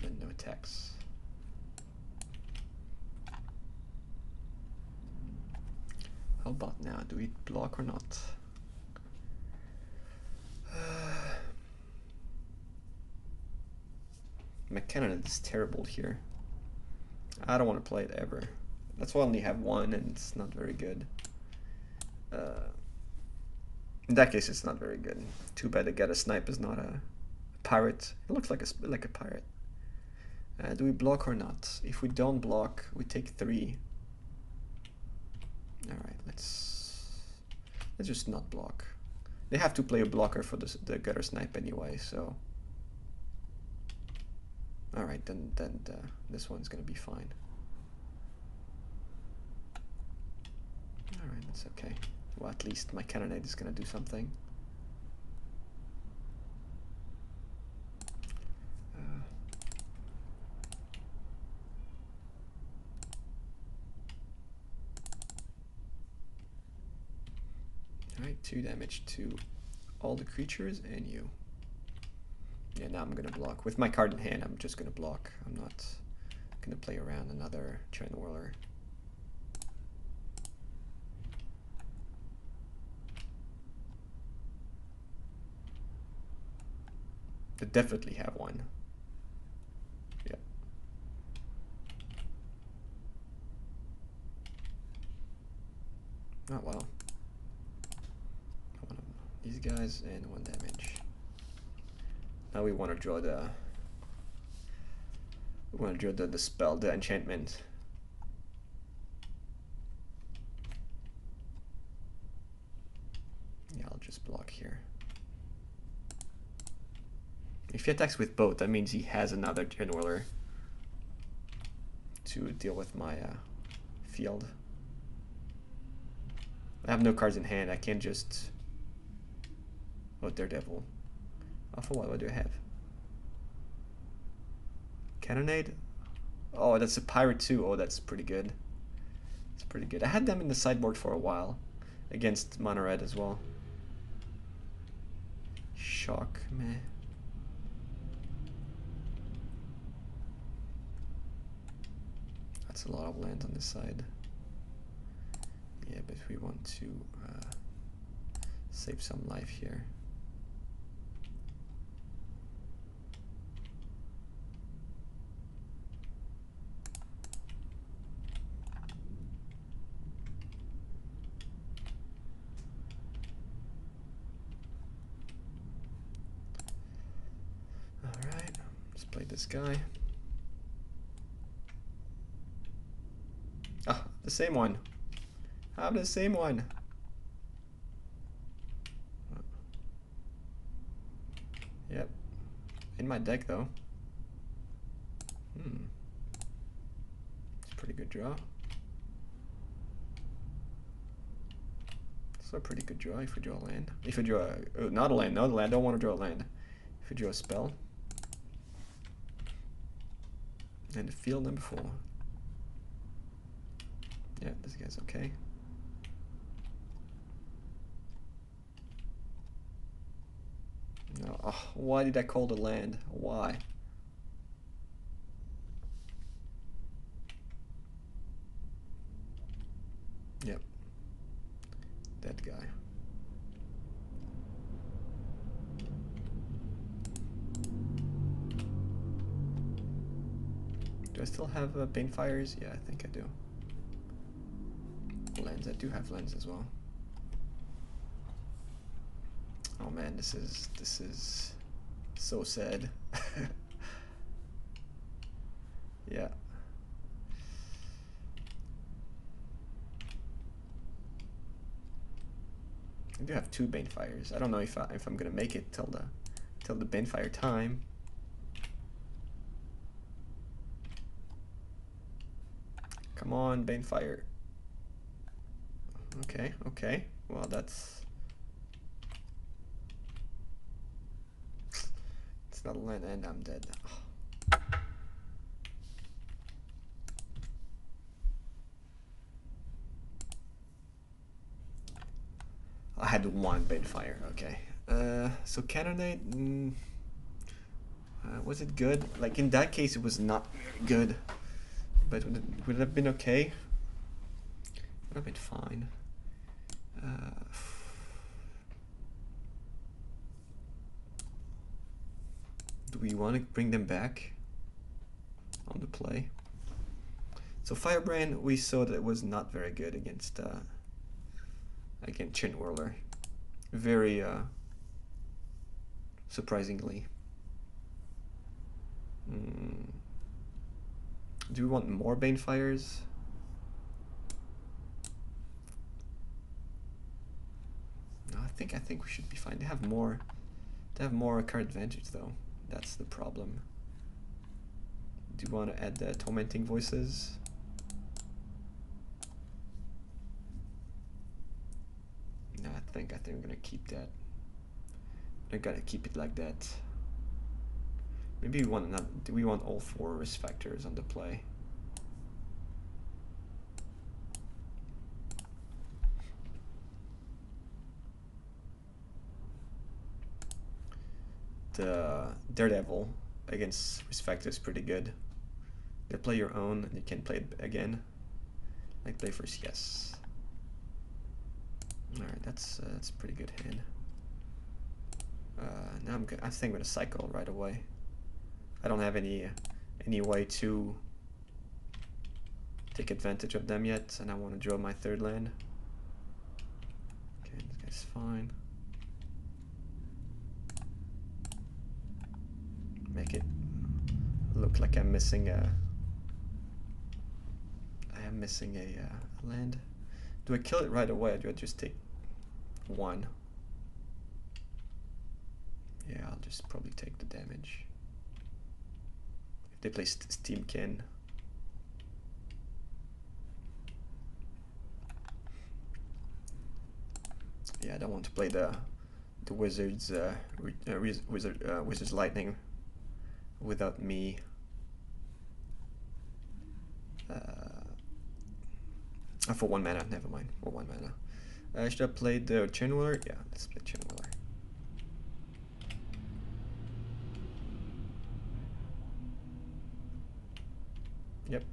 then no attacks. How about now? Do we block or not? My cannon is terrible here. I don't want to play it ever. That's why I only have 1 and it's not very good. In that case, it's not very good. Too bad the Guttersnipe is not a pirate. It looks like a pirate. Do we block or not? If we don't block, we take 3. Alright, let's Let's just not block. They have to play a blocker for the Guttersnipe anyway, so... Alright, then this one's gonna be fine. Alright, that's okay. Well, at least my cannonade is gonna do something. Alright, 2 damage to all the creatures and you. Yeah, now I'm gonna block. With my card in hand, I'm just gonna block. I'm not gonna play around another Chain Whirler. They definitely have one. Yeah. Oh well. One of these guys and 1 damage. Now we want to draw the spell, the enchantment. Yeah, I'll just block here. If he attacks with both, that means he has another Chain Whirler to deal with my field. I have no cards in hand. I can't just... Oh, Daredevil. Oh, for what do I have? Cannonade? Oh, that's a Pirate too. Oh, that's pretty good. It's pretty good. I had them in the sideboard for a while. Against Mono Red as well. Shock, meh. That's a lot of land on this side. Yeah, but we want to save some life here. Alright, let's play this guy. Ah, the same one. I have the same one. Yep. In my deck though. It's a pretty good draw. It's a pretty good draw if we draw a land. If we draw a, not a land, I don't want to draw a land. If we draw a spell. And the field number 4. Yeah, this guy's okay. No, oh, why did I call the land? Why? Yep. That guy. Do I still have Banefires? Yeah, I think I do. Lands, I do have lands as well. Oh man, this is so sad. Yeah. I do have 2 Banefires. I don't know if I'm gonna make it till the Banefire time. Come on, Banefire. Okay, okay. Well, that's... It's not a land and I'm dead. Oh. I had 1 Banefire, okay. So Cannonade, was it good? Like in that case it was not very good. But would it have been okay? Would have been fine. Do we want to bring them back on the play? So Firebrand, we saw that it was not very good against Chain Whirler. Very surprisingly. Do we want more Banefires? I think we should be fine. They have more card advantage though. That's the problem. Do you want to add the tormenting voices? No, I think we're gonna keep that. I gotta keep it like that. Maybe we want another. Do we want all 4 risk factors on the play? The Daredevil against risk factor is pretty good. They play your own and you can play it again. Like play first, yes. Alright, that's pretty good hand. Now I think I'm gonna cycle right away. I don't have any way to take advantage of them yet, and I want to draw my 3rd land. Okay, this guy's fine. Make it look like I'm missing a. I am missing a land. Do I kill it right away, or do I just take 1? Yeah, I'll just probably take the damage. If they play Steam-Kin. Yeah, I don't want to play the Wizards Wizards Lightning without me. For 1 mana, never mind. For 1 mana. Should I play the Chainwhirler? Yeah, let's play Chainwhirler. Yep.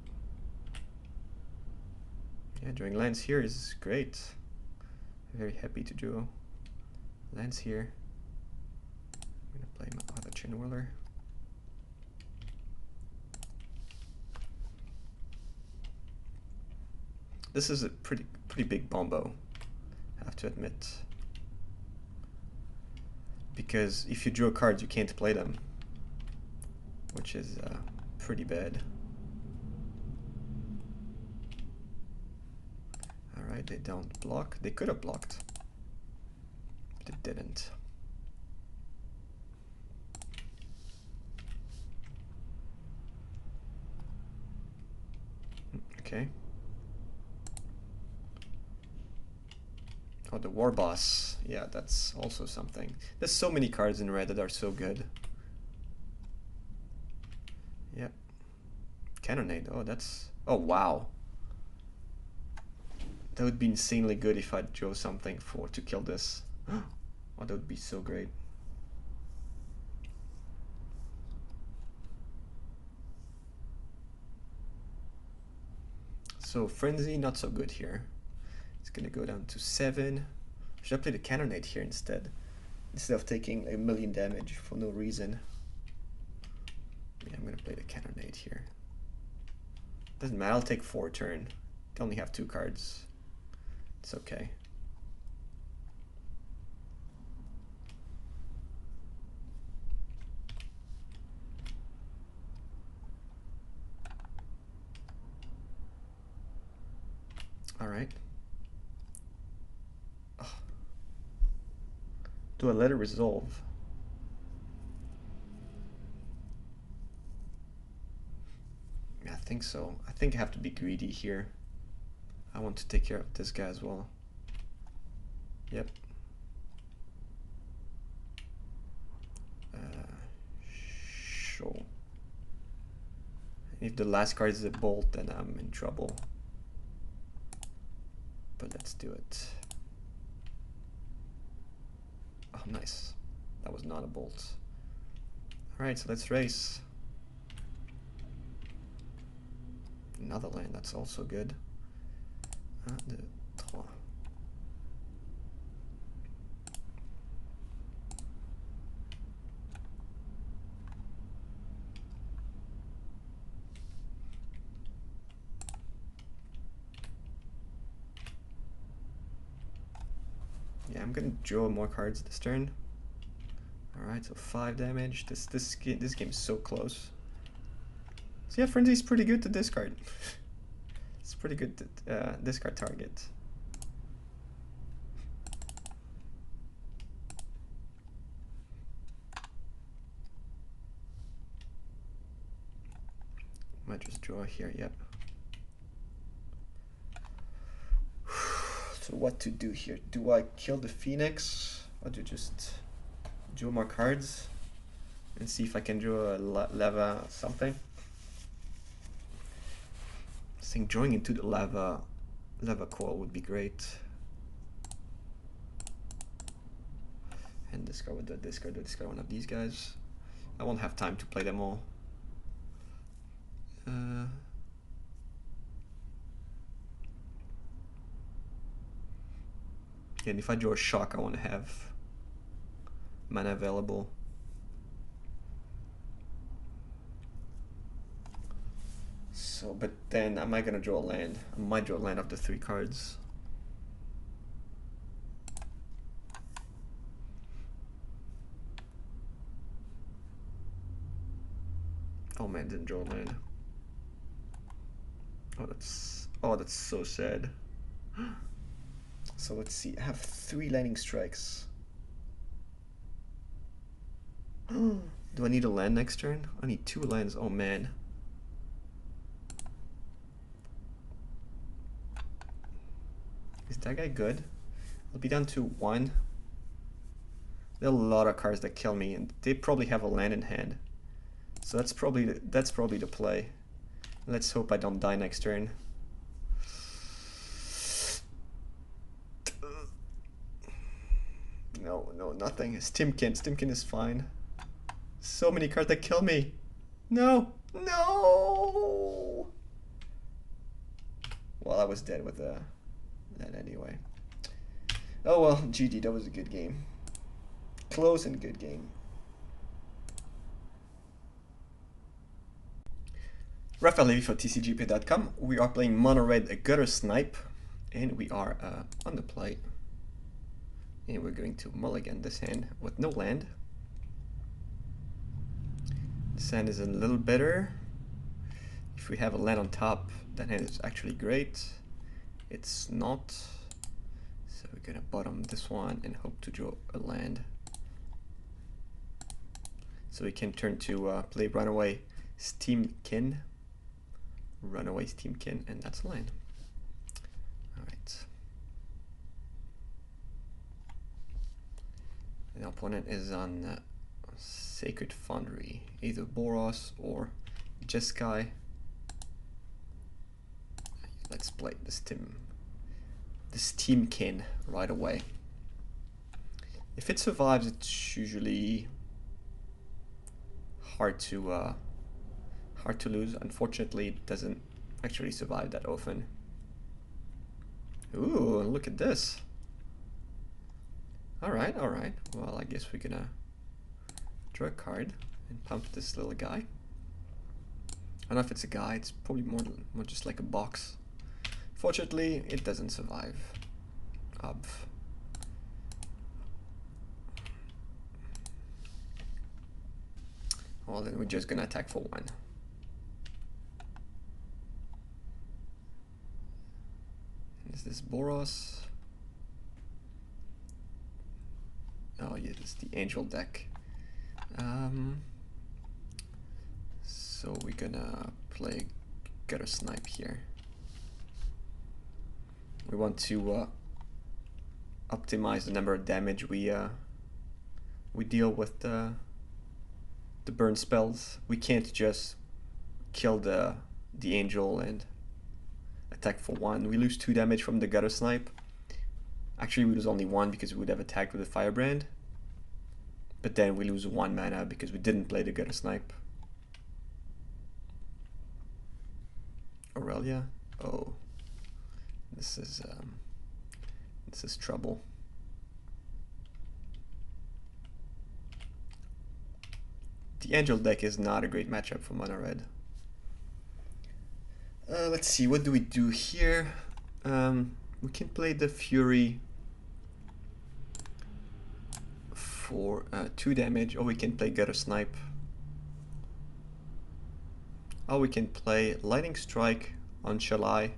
Yeah, drawing lands here is great. Very happy to draw lands here. I'm gonna play my other Chainwhirler. This is a pretty big bombo, I have to admit. Because if you draw cards, you can't play them, which is pretty bad. Alright, they don't block. They could have blocked, but it didn't. Okay. Oh, the War Boss. Yeah, that's also something. There's so many cards in red that are so good. Yep. Cannonade. Oh, that's... Oh, wow. That would be insanely good if I drew something to kill this. Oh, that would be so great. So Frenzy, not so good here. It's gonna go down to 7. Should I play the Cannonade here instead of taking 1,000,000 damage for no reason? Yeah, I'm gonna play the Cannonade here. Doesn't matter, I'll take 4 turn. I only have 2 cards. It's okay. All right. Oh. Do I let it resolve? Yeah, I think so. I think I have to be greedy here. I want to take care of this guy as well. Yep. Sure. If the last card is a bolt, then I'm in trouble. But let's do it. Oh, nice. That was not a bolt. Alright, so let's race. Another land, that's also good. 1, 2, 3. Yeah, I'm gonna draw more cards this turn. Alright, so 5 damage. This game is so close. So yeah, Frenzy is pretty good to discard. It's pretty good to discard target. draw here, yeah. So what to do here? Do I kill the Phoenix or do just draw more cards and see if I can draw a lava something? I think drawing into the lava coil would be great. And discard with the discard one of these guys. I won't have time to play them all. And if I draw a shock, I want to have mana available. So, but then am I gonna draw a land? I might draw a land of the 3 cards. Oh man, didn't draw a land. Oh, that's so sad. So let's see. I have 3 landing strikes. Do I need a land next turn? I need 2 lands. Oh man. Is that guy good? I'll be down to 1. There are a lot of cards that kill me, and they probably have a land in hand. So that's probably the play. Let's hope I don't die next turn. No, nothing. Steam-Kin. Steam-Kin is fine. So many cards that kill me. No. Well, I was dead with that anyway. Oh well, GG. That was a good game. Close and good game. Raphaël Lévy for TCGplayer.com. We are playing mono red Guttersnipe, and we are on the play. And we're going to mulligan this hand with no land. This hand is a little better. If we have a land on top, that hand is actually great. It's not. So we're gonna bottom this one and hope to draw a land. So we can turn to play Runaway Steam-Kin. Runaway Steam-Kin, and that's a land. Alright. The opponent is on Sacred Foundry, either Boros or Jeskai. Let's play the Steam-Kin right away. If it survives, it's usually hard to lose. Unfortunately, it doesn't actually survive that often. Ooh, look at this. Alright. Well, I guess we're gonna draw a card and pump this little guy. I don't know if it's a guy, it's probably more just like a box. Fortunately, it doesn't survive. Well, then we're just gonna attack for 1. Is this Boros? Oh yeah, this is the Angel deck. So we're gonna play Guttersnipe here. We want to optimize the number of damage we deal with the burn spells. We can't just kill the Angel and attack for 1. We lose 2 damage from the Guttersnipe. Actually, we lose only 1 because we would have attacked with a Firebrand. But then we lose 1 mana because we didn't play the Guttersnipe. Aurelia? Oh. This is trouble. The Angel deck is not a great matchup for mono red. Let's see, what do we do here? We can play the Fury for 2 damage, or we can play Guttersnipe. Or we can play Lightning Strike on Shalai.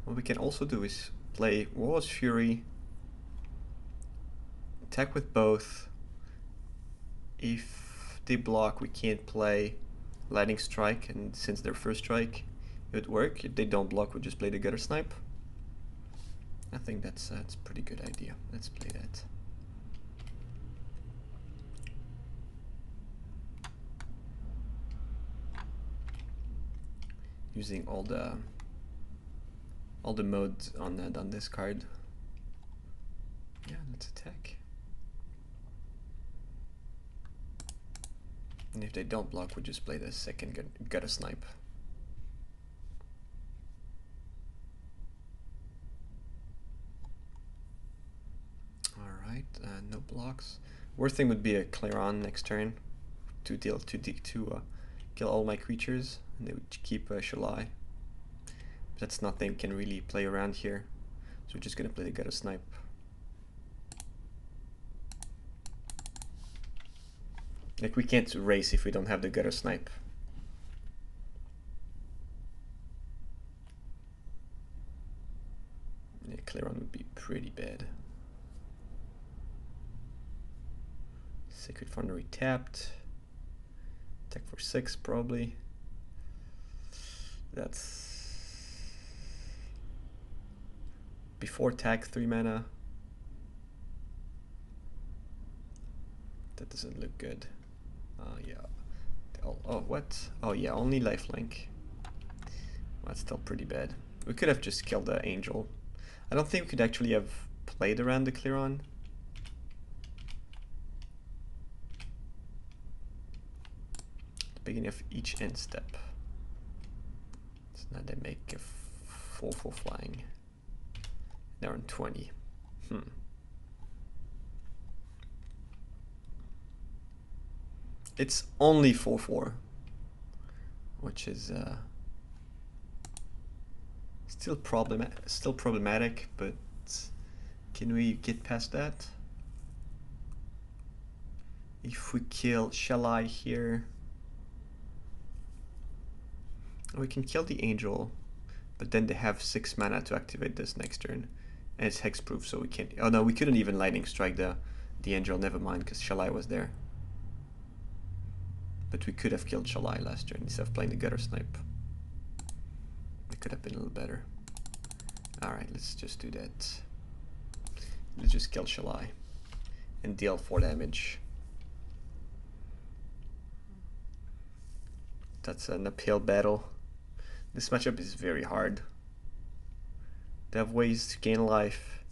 What we can also do is play Warlord's Fury, attack with both. If they block, we can't play Lightning Strike, and since their first strike, it would work. If they don't block, we just play the Guttersnipe. I think that's a pretty good idea. Let's play that. Using all the modes on this card. Yeah, let's attack. And if they don't block, we just play the second Guttersnipe. Alright, no blocks. Worst thing would be a clear on next turn to kill all my creatures, and they would keep Shalai. That's nothing we can really play around here, so we're just gonna play the Guttersnipe. Like, we can't race if we don't have the Guttersnipe. Yeah, clear on would be pretty bad. Sacred Foundry tapped. Attack for 6 probably. That's before attack 3 mana. That doesn't look good. Yeah. Oh, what? Oh yeah, only lifelink. That's still pretty bad. We could have just killed the angel. I don't think we could actually have played around the clear on. The beginning of each end step. So now they make a 4/4 flying. They're on 20. It's only 4/4, which is still problematic, but can we get past that? If we kill Shalai here, we can kill the angel, but then they have 6 mana to activate this next turn, and it's hexproof, so we can't. Oh no, we couldn't even lightning strike the angel. Never mind, because Shalai was there. But we could have killed Shalai last turn instead of playing the Guttersnipe. It could have been a little better. Alright, let's just do that. Let's just kill Shalai and deal 4 damage. That's an uphill battle. This matchup is very hard. They have ways to gain life,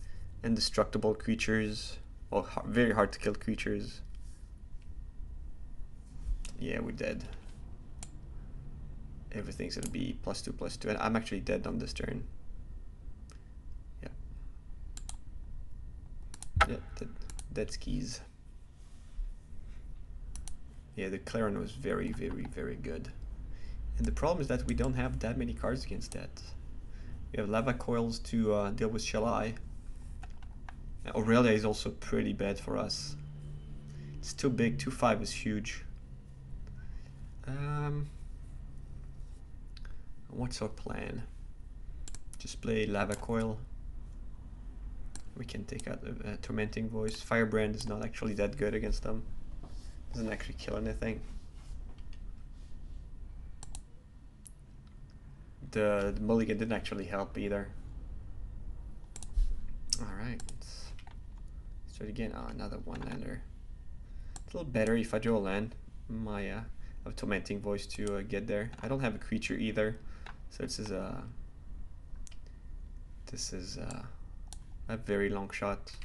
indestructible creatures, well, very hard to kill creatures. Yeah, we're dead. Everything's gonna be +2/+2, and I'm actually dead on this turn. Yeah. Yeah, dead skis. Yeah, the Clarion was very, very, very good. And the problem is that we don't have that many cards against that. We have Lava Coils to deal with Shalai. Aurelia is also pretty bad for us. It's too big, 2/5 is huge. What's our plan? Just play Lava Coil. We can take out a Tormenting Voice. Firebrand is not actually that good against them. Doesn't actually kill anything. The mulligan didn't actually help either. Alright, let's try it again. Oh, another 1-lander. It's a little better if I draw a land. I have a Tormenting Voice to get there. I don't have a creature either, so this is a very long shot.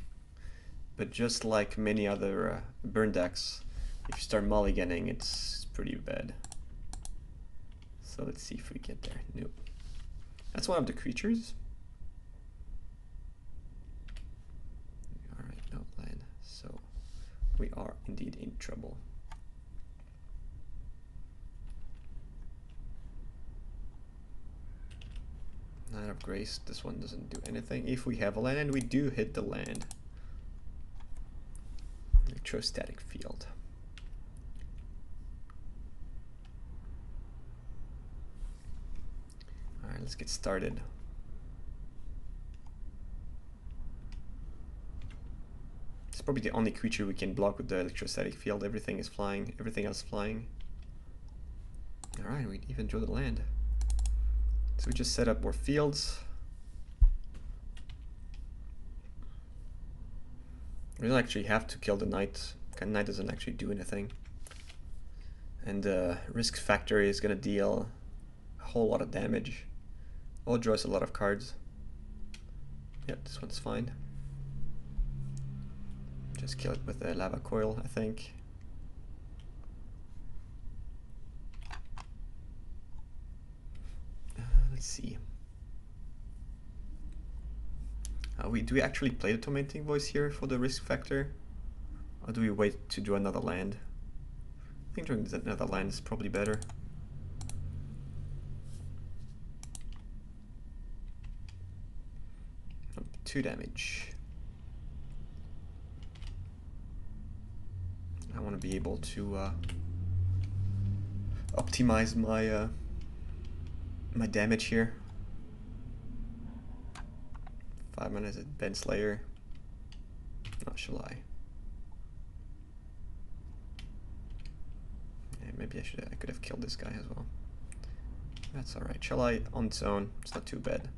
But just like many other burn decks, if you start mulliganing, it's pretty bad. So let's see if we get there. Nope. That's one of the creatures. Alright, no land. So we are indeed in trouble. Knight of Grace, this one doesn't do anything. If we have a land, and we do hit the land. Electrostatic Field. Alright, let's get started. Let's probably the only creature we can block with the Electrostatic Field. Everything is flying, everything else flying. Alright, we even drew the land. So we just set up more fields. We don't actually have to kill the knight. The knight doesn't actually do anything. And the risk factor is going to deal a whole lot of damage. Oh, draws a lot of cards. Yep, this one's fine. Just kill it with a lava coil, I think. Let's see. Do we actually play the Tormenting Voice here for the risk factor? Or do we wait to do another land? I think doing another land is probably better. 2 damage. I want to be able to optimize my my damage here. 5 minutes at Ben Slayer. Oh, shall I? Yeah, maybe I could have killed this guy as well. That's alright. Shall I on its own? It's not too bad.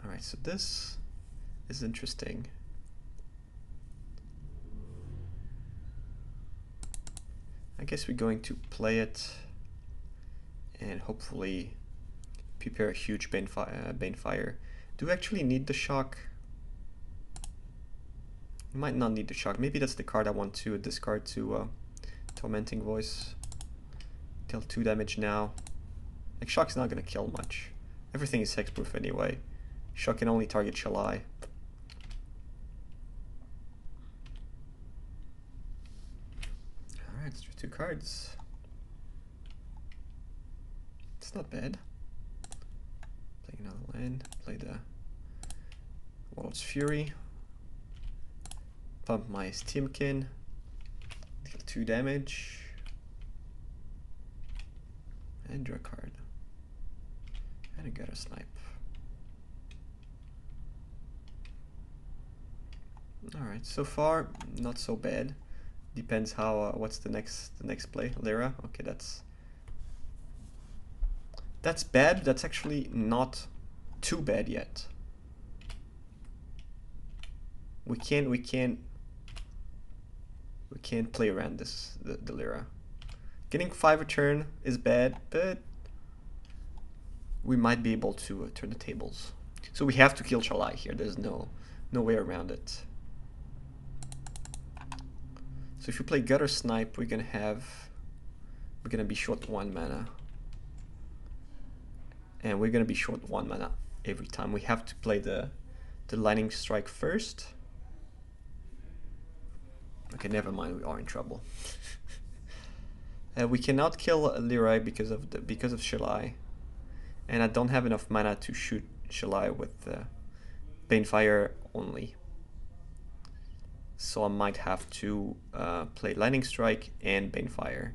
Alright, so this is interesting. I guess we're going to play it and hopefully prepare a huge Banefire. Do we actually need the shock? We might not need the shock. Maybe that's the card I want to discard to Tormenting Voice. Deal 2 damage now. Like, shock's not gonna kill much. Everything is hexproof anyway. Shock can only target Shalai. Alright, let's do 2 cards. It's not bad. Play another land. Play the Warlord's Fury. Pump my Steam-Kin. Deal 2 damage. And draw a card. And a Guttersnipe. Alright, so far not so bad. Depends how what's the next play. Lyra. Okay, that's bad. That's actually not too bad yet. We can't play around this the Lyra. Getting 5 a turn is bad, but we might be able to turn the tables. So we have to kill Shalai here. There's no way around it. So if you play Guttersnipe, we're gonna be short 1 mana. And we're gonna be short 1 mana every time. We have to play the Lightning Strike first. Okay, never mind, we are in trouble. We cannot kill Lyra because of Shalai. And I don't have enough mana to shoot Shalai with Banefire only. So I might have to play Lightning Strike and Banefire.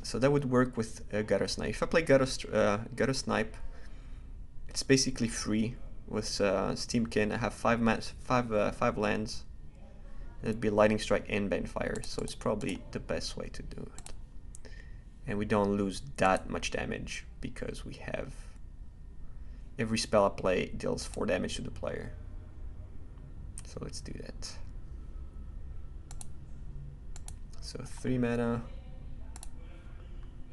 So that would work with Guttersnipe. If I play Guttersnipe, it's basically free with Steam-Kin. I have 5 lands. It'd be Lightning Strike and Banefire, so it's probably the best way to do it. And we don't lose that much damage because we have every spell I play deals 4 damage to the player. So let's do that. So 3 mana.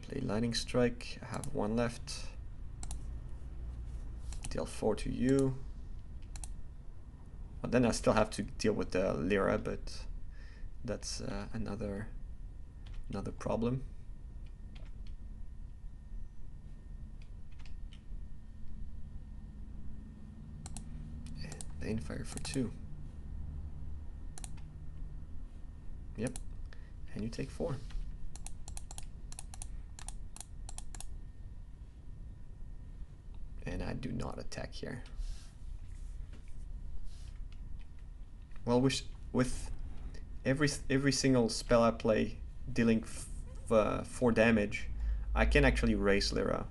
Play Lightning Strike. I have 1 left. Deal 4 to you. Well, then I still have to deal with the Lyra, but that's another problem. And Banefire for 2. Yep, and you take 4. And I do not attack here. Well, with every single spell I play dealing 4 damage, I can actually raise Lyra.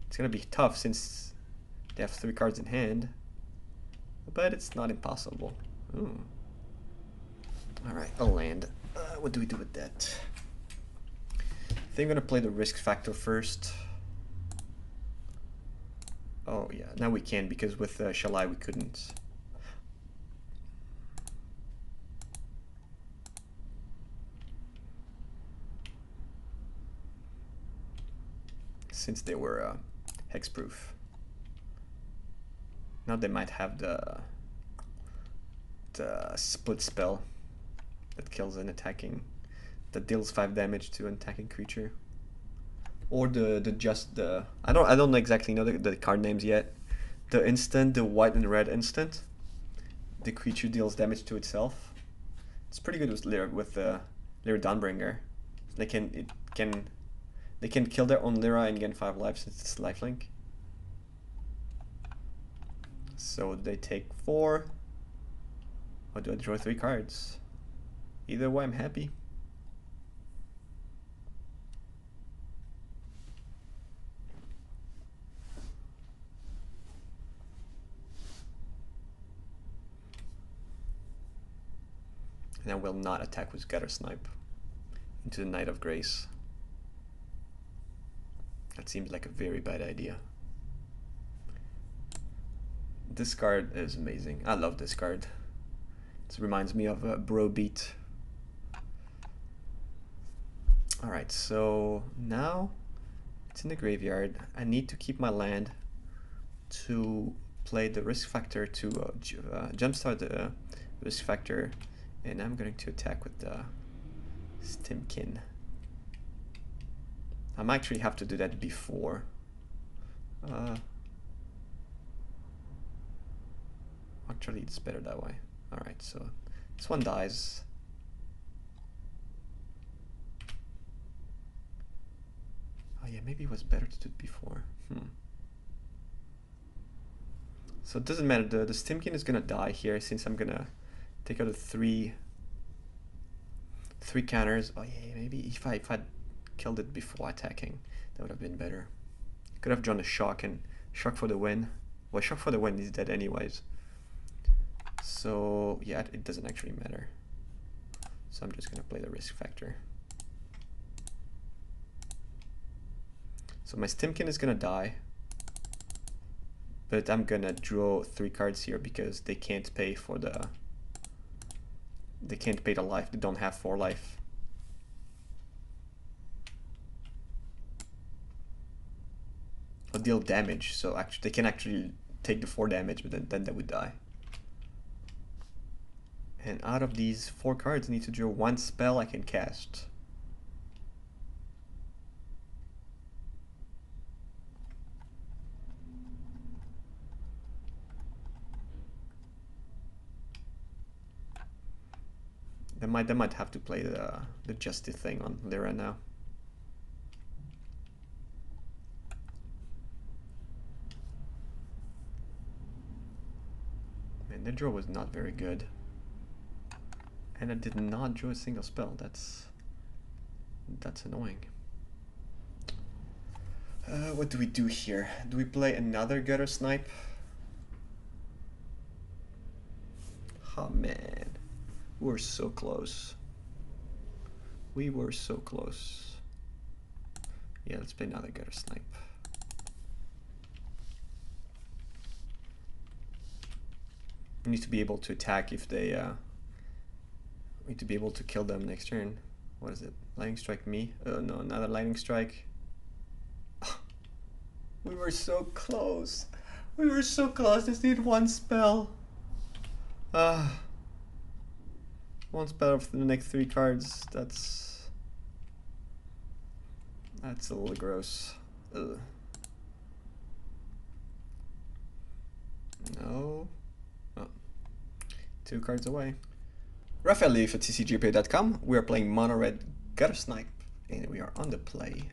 It's gonna be tough since They have 3 cards in hand, but it's not impossible. Ooh. Alright, a land. What do we do with that? I think I'm gonna play the risk factor first. Oh yeah, now we can, because with Shalai we couldn't. Since they were hexproof. Now they might have the split spell that kills an attacking, that deals 5 damage to an attacking creature. Or I don't exactly know the card names yet. The instant, the white and red instant, the creature deals damage to itself. It's pretty good with Lyra Dawnbringer. They can kill their own Lyra and gain 5 life since it's lifelink. So they take 4. Or do I draw 3 cards? Either way, I'm happy. And I will not attack with Guttersnipe into the Knight of Grace. That seems like a very bad idea. This card is amazing. I love this card. It reminds me of Bro Beat. Alright, so now it's in the graveyard. I need to keep my land to play the risk factor to jumpstart the risk factor, and I'm going to attack with the Steam-Kin. I might actually have to do that before. Actually, it's better that way. Alright, so this one dies. Oh yeah, maybe it was better to do it before. So it doesn't matter, the Steam-Kin is gonna die here since I'm gonna take out the three counters. Oh yeah, maybe if I'd killed it before attacking, that would have been better. Could have drawn a shock and shock for the win. Well, shock for the win is dead anyways. So yeah, it doesn't actually matter. So I'm just gonna play the risk factor. So my Steam-Kin is gonna die, but I'm gonna draw 3 cards here because they can't pay for the life. They don't have 4 life. Or deal damage, so actually they can actually take the 4 damage, but then they would die. And out of these 4 cards, I need to draw 1 spell I can cast. They might have to play the Justice thing on Lyra now. Man, their draw was not very good. And I did not draw a single spell. That's annoying. What do we do here? Do we play another Guttersnipe? Oh man, we're so close. We were so close. Yeah, let's play another Guttersnipe. We need to be able to attack if they we need to be able to kill them next turn. What is it? Lightning strike me? Oh no, another lightning strike. We were so close. We were so close. Just need 1 spell. 1 spell for the next 3 cards. That's a little gross. Ugh. No. Oh. 2 cards away. Raphaël Lévy for TCGplayer.com. We are playing mono red Guttersnipe, and we are on the play.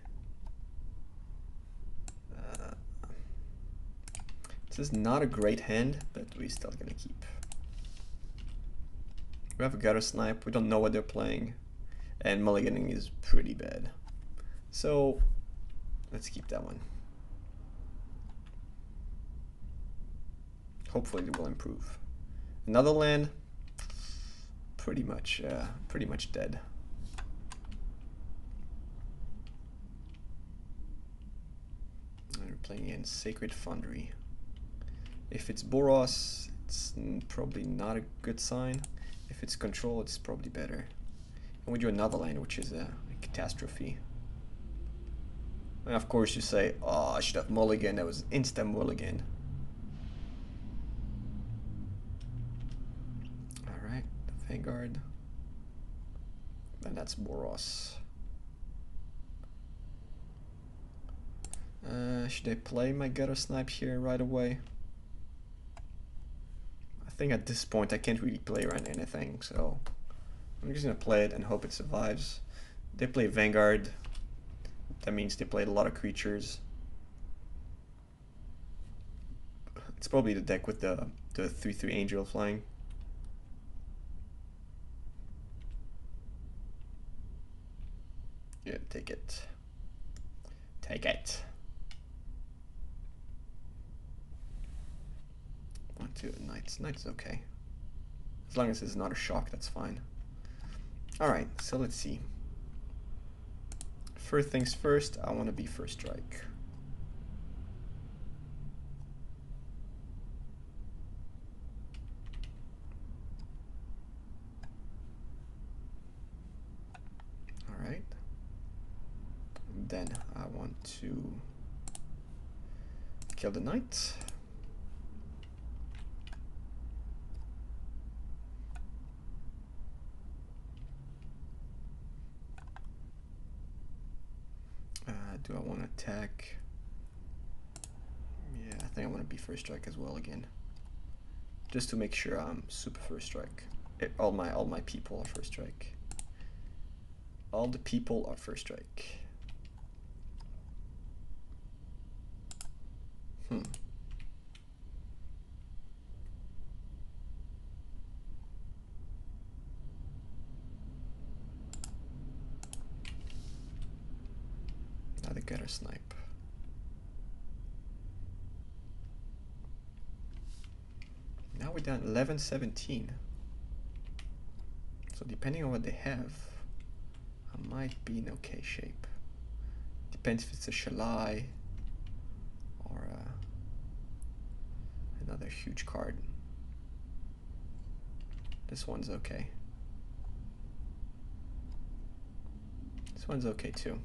This is not a great hand, but we're still gonna keep. We have a Guttersnipe. We don't know what they're playing, and mulliganing is pretty bad. So let's keep that one. Hopefully it will improve. Another land, pretty much dead. We're playing in Sacred Foundry. If it's Boros, it's probably not a good sign. If it's control, it's probably better. And we do another land, which is a catastrophe. And of course you say, oh, I should have mulligan. That was instant mulligan. Alright, the Vanguard. And that's Boros. Should I play my Guttersnipe here right away? I think at this point I can't really play around anything, so I'm just gonna play it and hope it survives. They play Vanguard. That means they played a lot of creatures. It's probably the deck with the 3/3 Angel flying. Yeah, take it. Take it. 1, 2 Knights. Knights okay. As long as it's not a shock, that's fine. Alright, so let's see. First things first, I want to be first strike. Alright. Then I want to kill the knight. Do I want to attack? Yeah, I think I want to be first strike as well again, just to make sure I'm super first strike. All my people are first strike. All the people are first strike. Now the Guttersnipe. Now we're down 11-17. So depending on what they have, I might be in okay shape. Depends if it's a Shalai or another huge card. This one's okay. This one's okay too.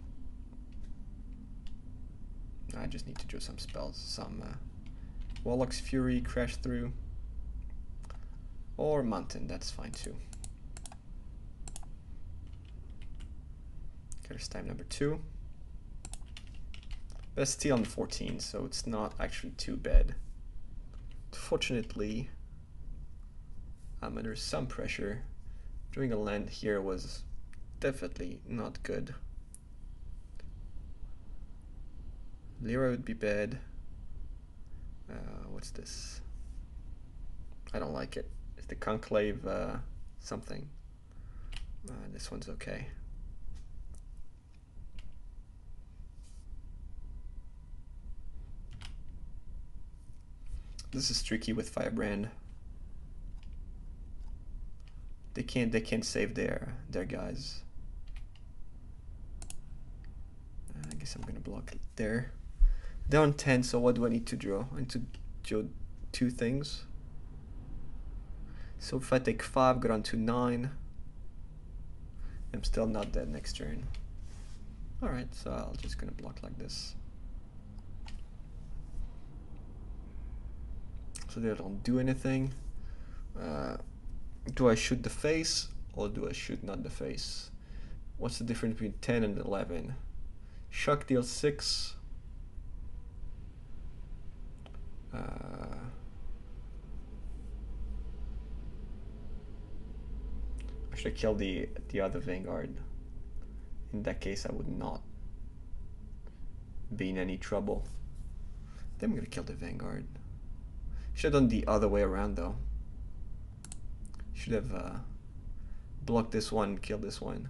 I just need to do some spells, some Warlock's Fury, Crash Through, or Mountain, that's fine too. There's time number 2. But it's still on 14, so it's not actually too bad. Fortunately, I'm under some pressure. Doing a land here was definitely not good. Lyra would be bad. What's this? I don't like it. It's the Conclave something. This one's okay. This is tricky with Firebrand. They can't save their guys. I guess I'm gonna block it there. They're on 10, so what do I need to draw? I need to draw 2 things. So if I take 5, go down to 9. I'm still not dead next turn. Alright, so I'm just gonna block like this. So they don't do anything. Do I shoot the face or do I shoot not the face? What's the difference between 10 and 11? Shock deals 6. I should kill the other Vanguard. In that case, I would not be in any trouble. Then I'm gonna kill the Vanguard. Should have done the other way around though. Should have blocked this one and killed this one.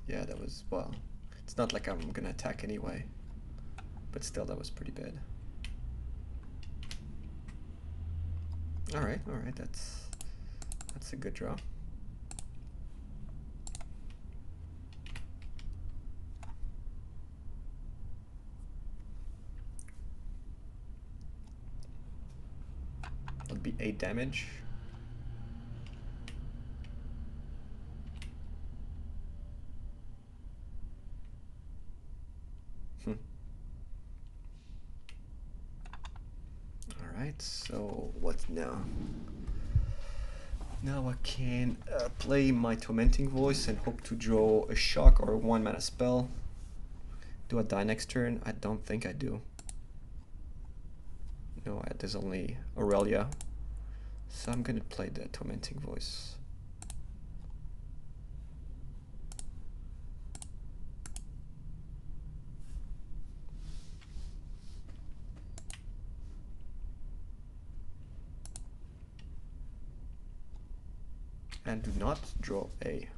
Yeah, that was, well, It's not like I'm gonna attack anyway. But still, that was pretty bad. Alright, that's a good draw. That'll be 8 damage. Alright, so what now? Now I can play my Tormenting Voice and hope to draw a shock or a 1-mana spell. Do I die next turn? I don't think I do. No, there's only Aurelia. So I'm gonna play the Tormenting Voice. And do not draw a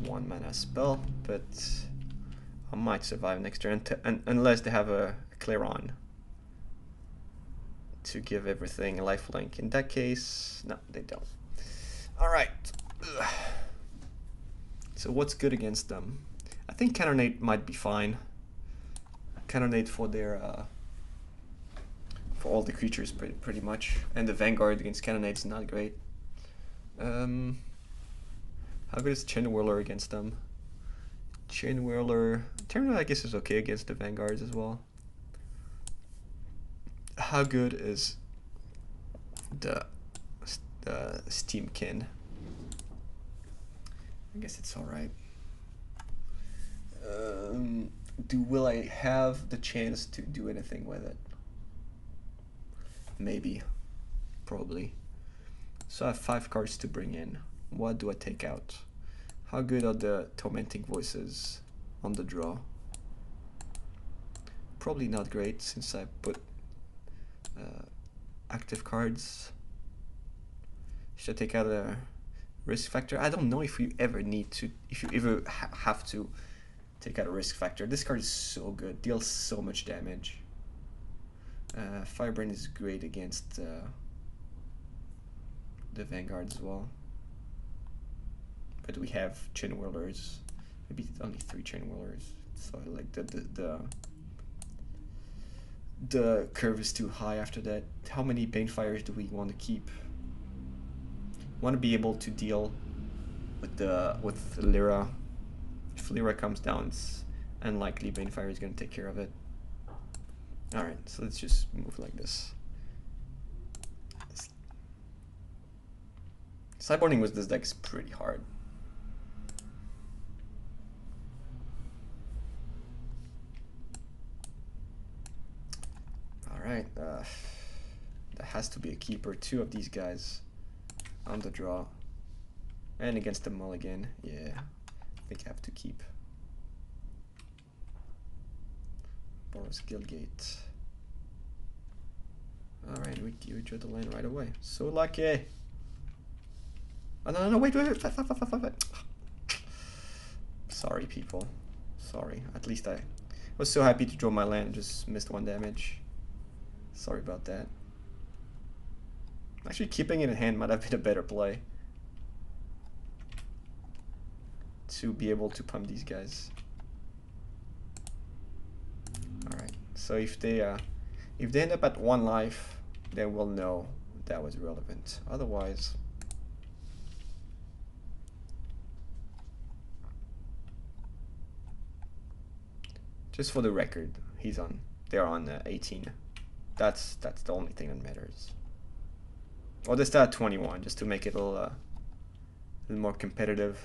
1-mana spell, but I might survive next turn unless they have a clear on to give everything a lifelink. In that case, no, they don't. All right. So what's good against them? I think Cannonade might be fine. Cannonade for their for all the creatures pretty much, and the Vanguard against Cannonade's not great. How good is Chain Whirler against them? Chain Whirler, Terminal I guess is okay against the Vanguards as well. How good is the Steam-Kin? I guess it's alright. Will I have the chance to do anything with it? Maybe. Probably. So I have 5 cards to bring in. What do I take out? How good are the Tormenting Voices on the draw? Probably not great since I put active cards. Should I take out a risk factor? I don't know if you ever need to, if you ever have to take out a risk factor. This card is so good, deals so much damage. Firebrand is great against the Vanguard as well. But we have Chain Whirlers, maybe only 3 Chain Whirlers. So like the curve is too high after that. How many Banefires do we want to keep? Want to be able to deal with Lyra. If Lyra comes down, it's unlikely Banefire is going to take care of it. Alright, so let's just move like this. Sideboarding with this deck is pretty hard. Alright, that has to be a keeper. 2 of these guys on the draw. And against the mulligan, yeah, I think I have to keep. Boros Guildgate. Alright, we drew the land right away. So lucky! Oh, no, wait. Sorry, people. Sorry. At least I was so happy to draw my land, just missed 1 damage. Sorry about that. Actually, keeping it in hand might have been a better play. To be able to pump these guys. Alright, so if they end up at 1 life, then we'll know that was relevant. Otherwise, just for the record, they're on 18. That's the only thing that matters. Or they start at 21, just to make it a little more competitive.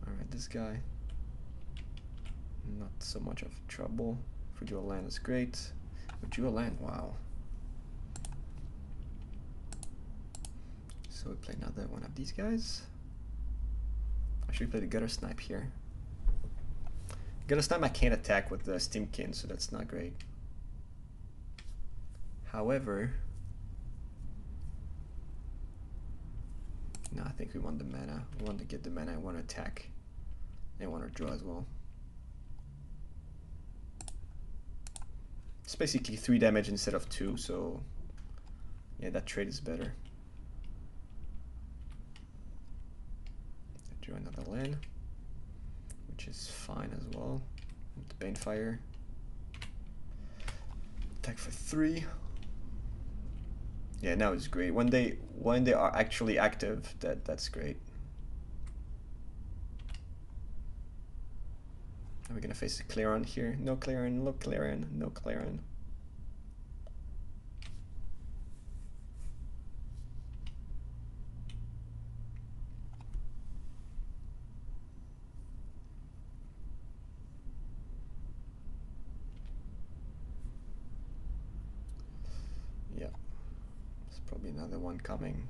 Alright, this guy, not so much of trouble. If we do a land, is great. We drew a land, wow. So we play another one of these guys. I should play the Guttersnipe here. Guttersnipe I can't attack with the Steam-Kin, so that's not great. However, No, I think we want the mana. We want to get the mana. I want to attack. I want to draw as well. It's basically 3 damage instead of 2, so yeah, that trade is better. I drew another land, which is fine as well. With the Banefire. Attack for 3. Yeah, now it's great. When they are actually active, that's great. Are we gonna face a Clarion here? No Clarion, no Clarion, no Clarion. Yeah, there's probably another one coming.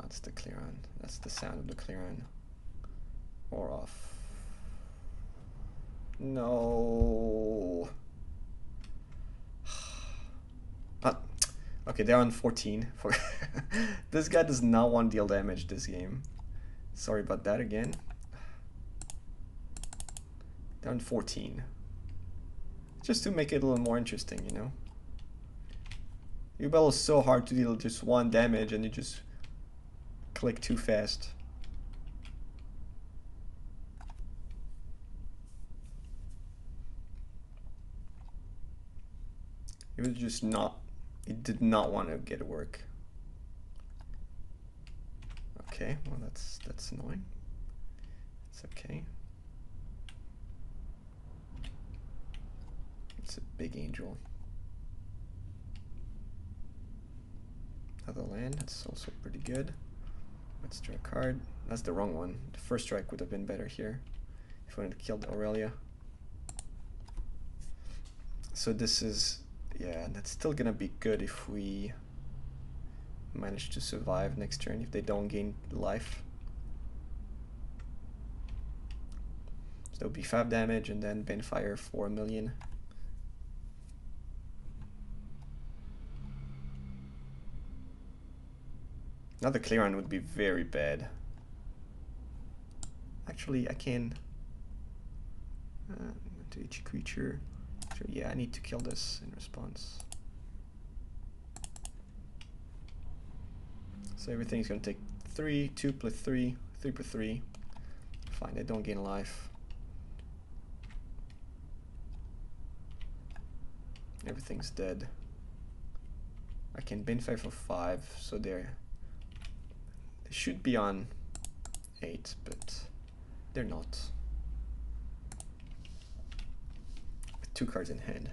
That's the Clarion. That's the sound of the Clarion. Or off. No. Okay, they're on 14. This guy does not want to deal damage this game. Sorry about that again. They're on 14. Just to make it a little more interesting, you know. Your battle is so hard to deal just 1 damage and you just click too fast. It was just not, it did not want to get to work. Okay, well that's annoying. It's okay. It's a big angel. Another land, that's also pretty good. Let's draw a card. That's the wrong one. The first strike would have been better here if I wanted to kill Aurelia. So this is, yeah, that's still gonna be good if we manage to survive next turn, if they don't gain life. So that would be 5 damage and then Banefire for 1 million. Another Clarion would be very bad. Actually, I can to each creature. So yeah, I need to kill this in response. So everything's gonna take 3, 2 plus 3, 3 plus 3. Fine, they don't gain life. Everything's dead. I can Banefire for 5, so they should be on 8, but they're not. With 2 cards in hand.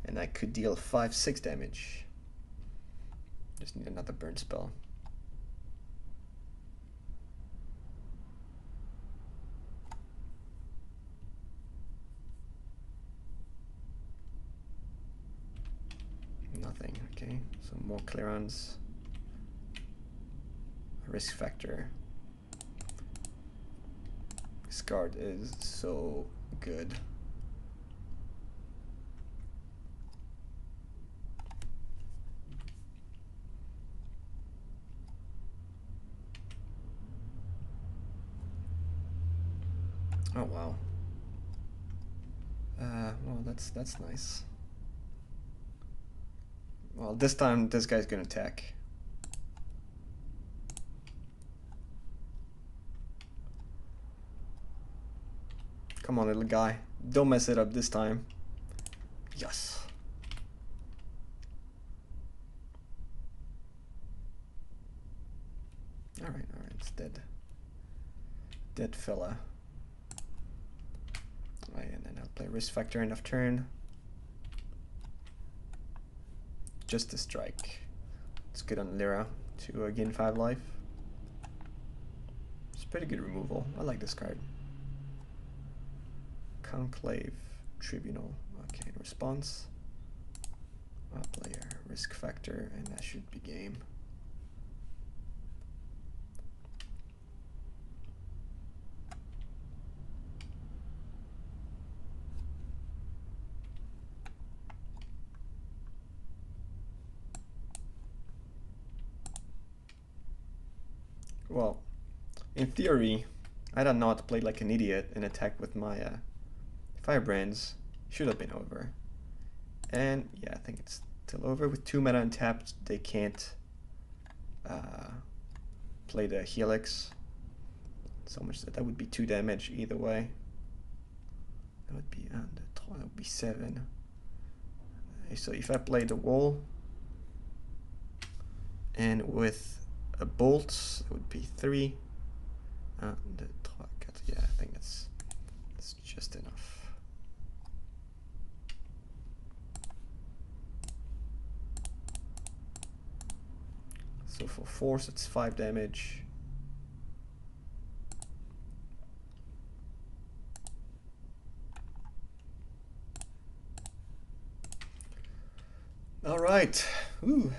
And I could deal 5, 6 damage. Just need another burn spell. Nothing, okay. So more Clarions. Risk factor. This card is so good. Oh wow. Well, that's nice. Well, this time this guy's gonna attack. Come on, little guy. Don't mess it up this time. Yes. Alright, it's dead. Dead fella. Right, and then I'll play Risk Factor end of turn. Just a strike. It's good on Lyra to gain 5 life. It's pretty good removal. I like this card. Conclave Tribunal. Okay, in response, I'll play a Risk Factor, and that should be game. Well, in theory, I did not play like an idiot and attack with my Firebrands. Should have been over. And yeah, I think it's still over. With 2 mana untapped, they can't play the Helix. So much that would be 2 damage either way. That would be that would be 7. So if I play the wall and with a bolt, it would be 3. Yeah, I think that's just enough. So for force, it's 5 damage. All right. Ooh,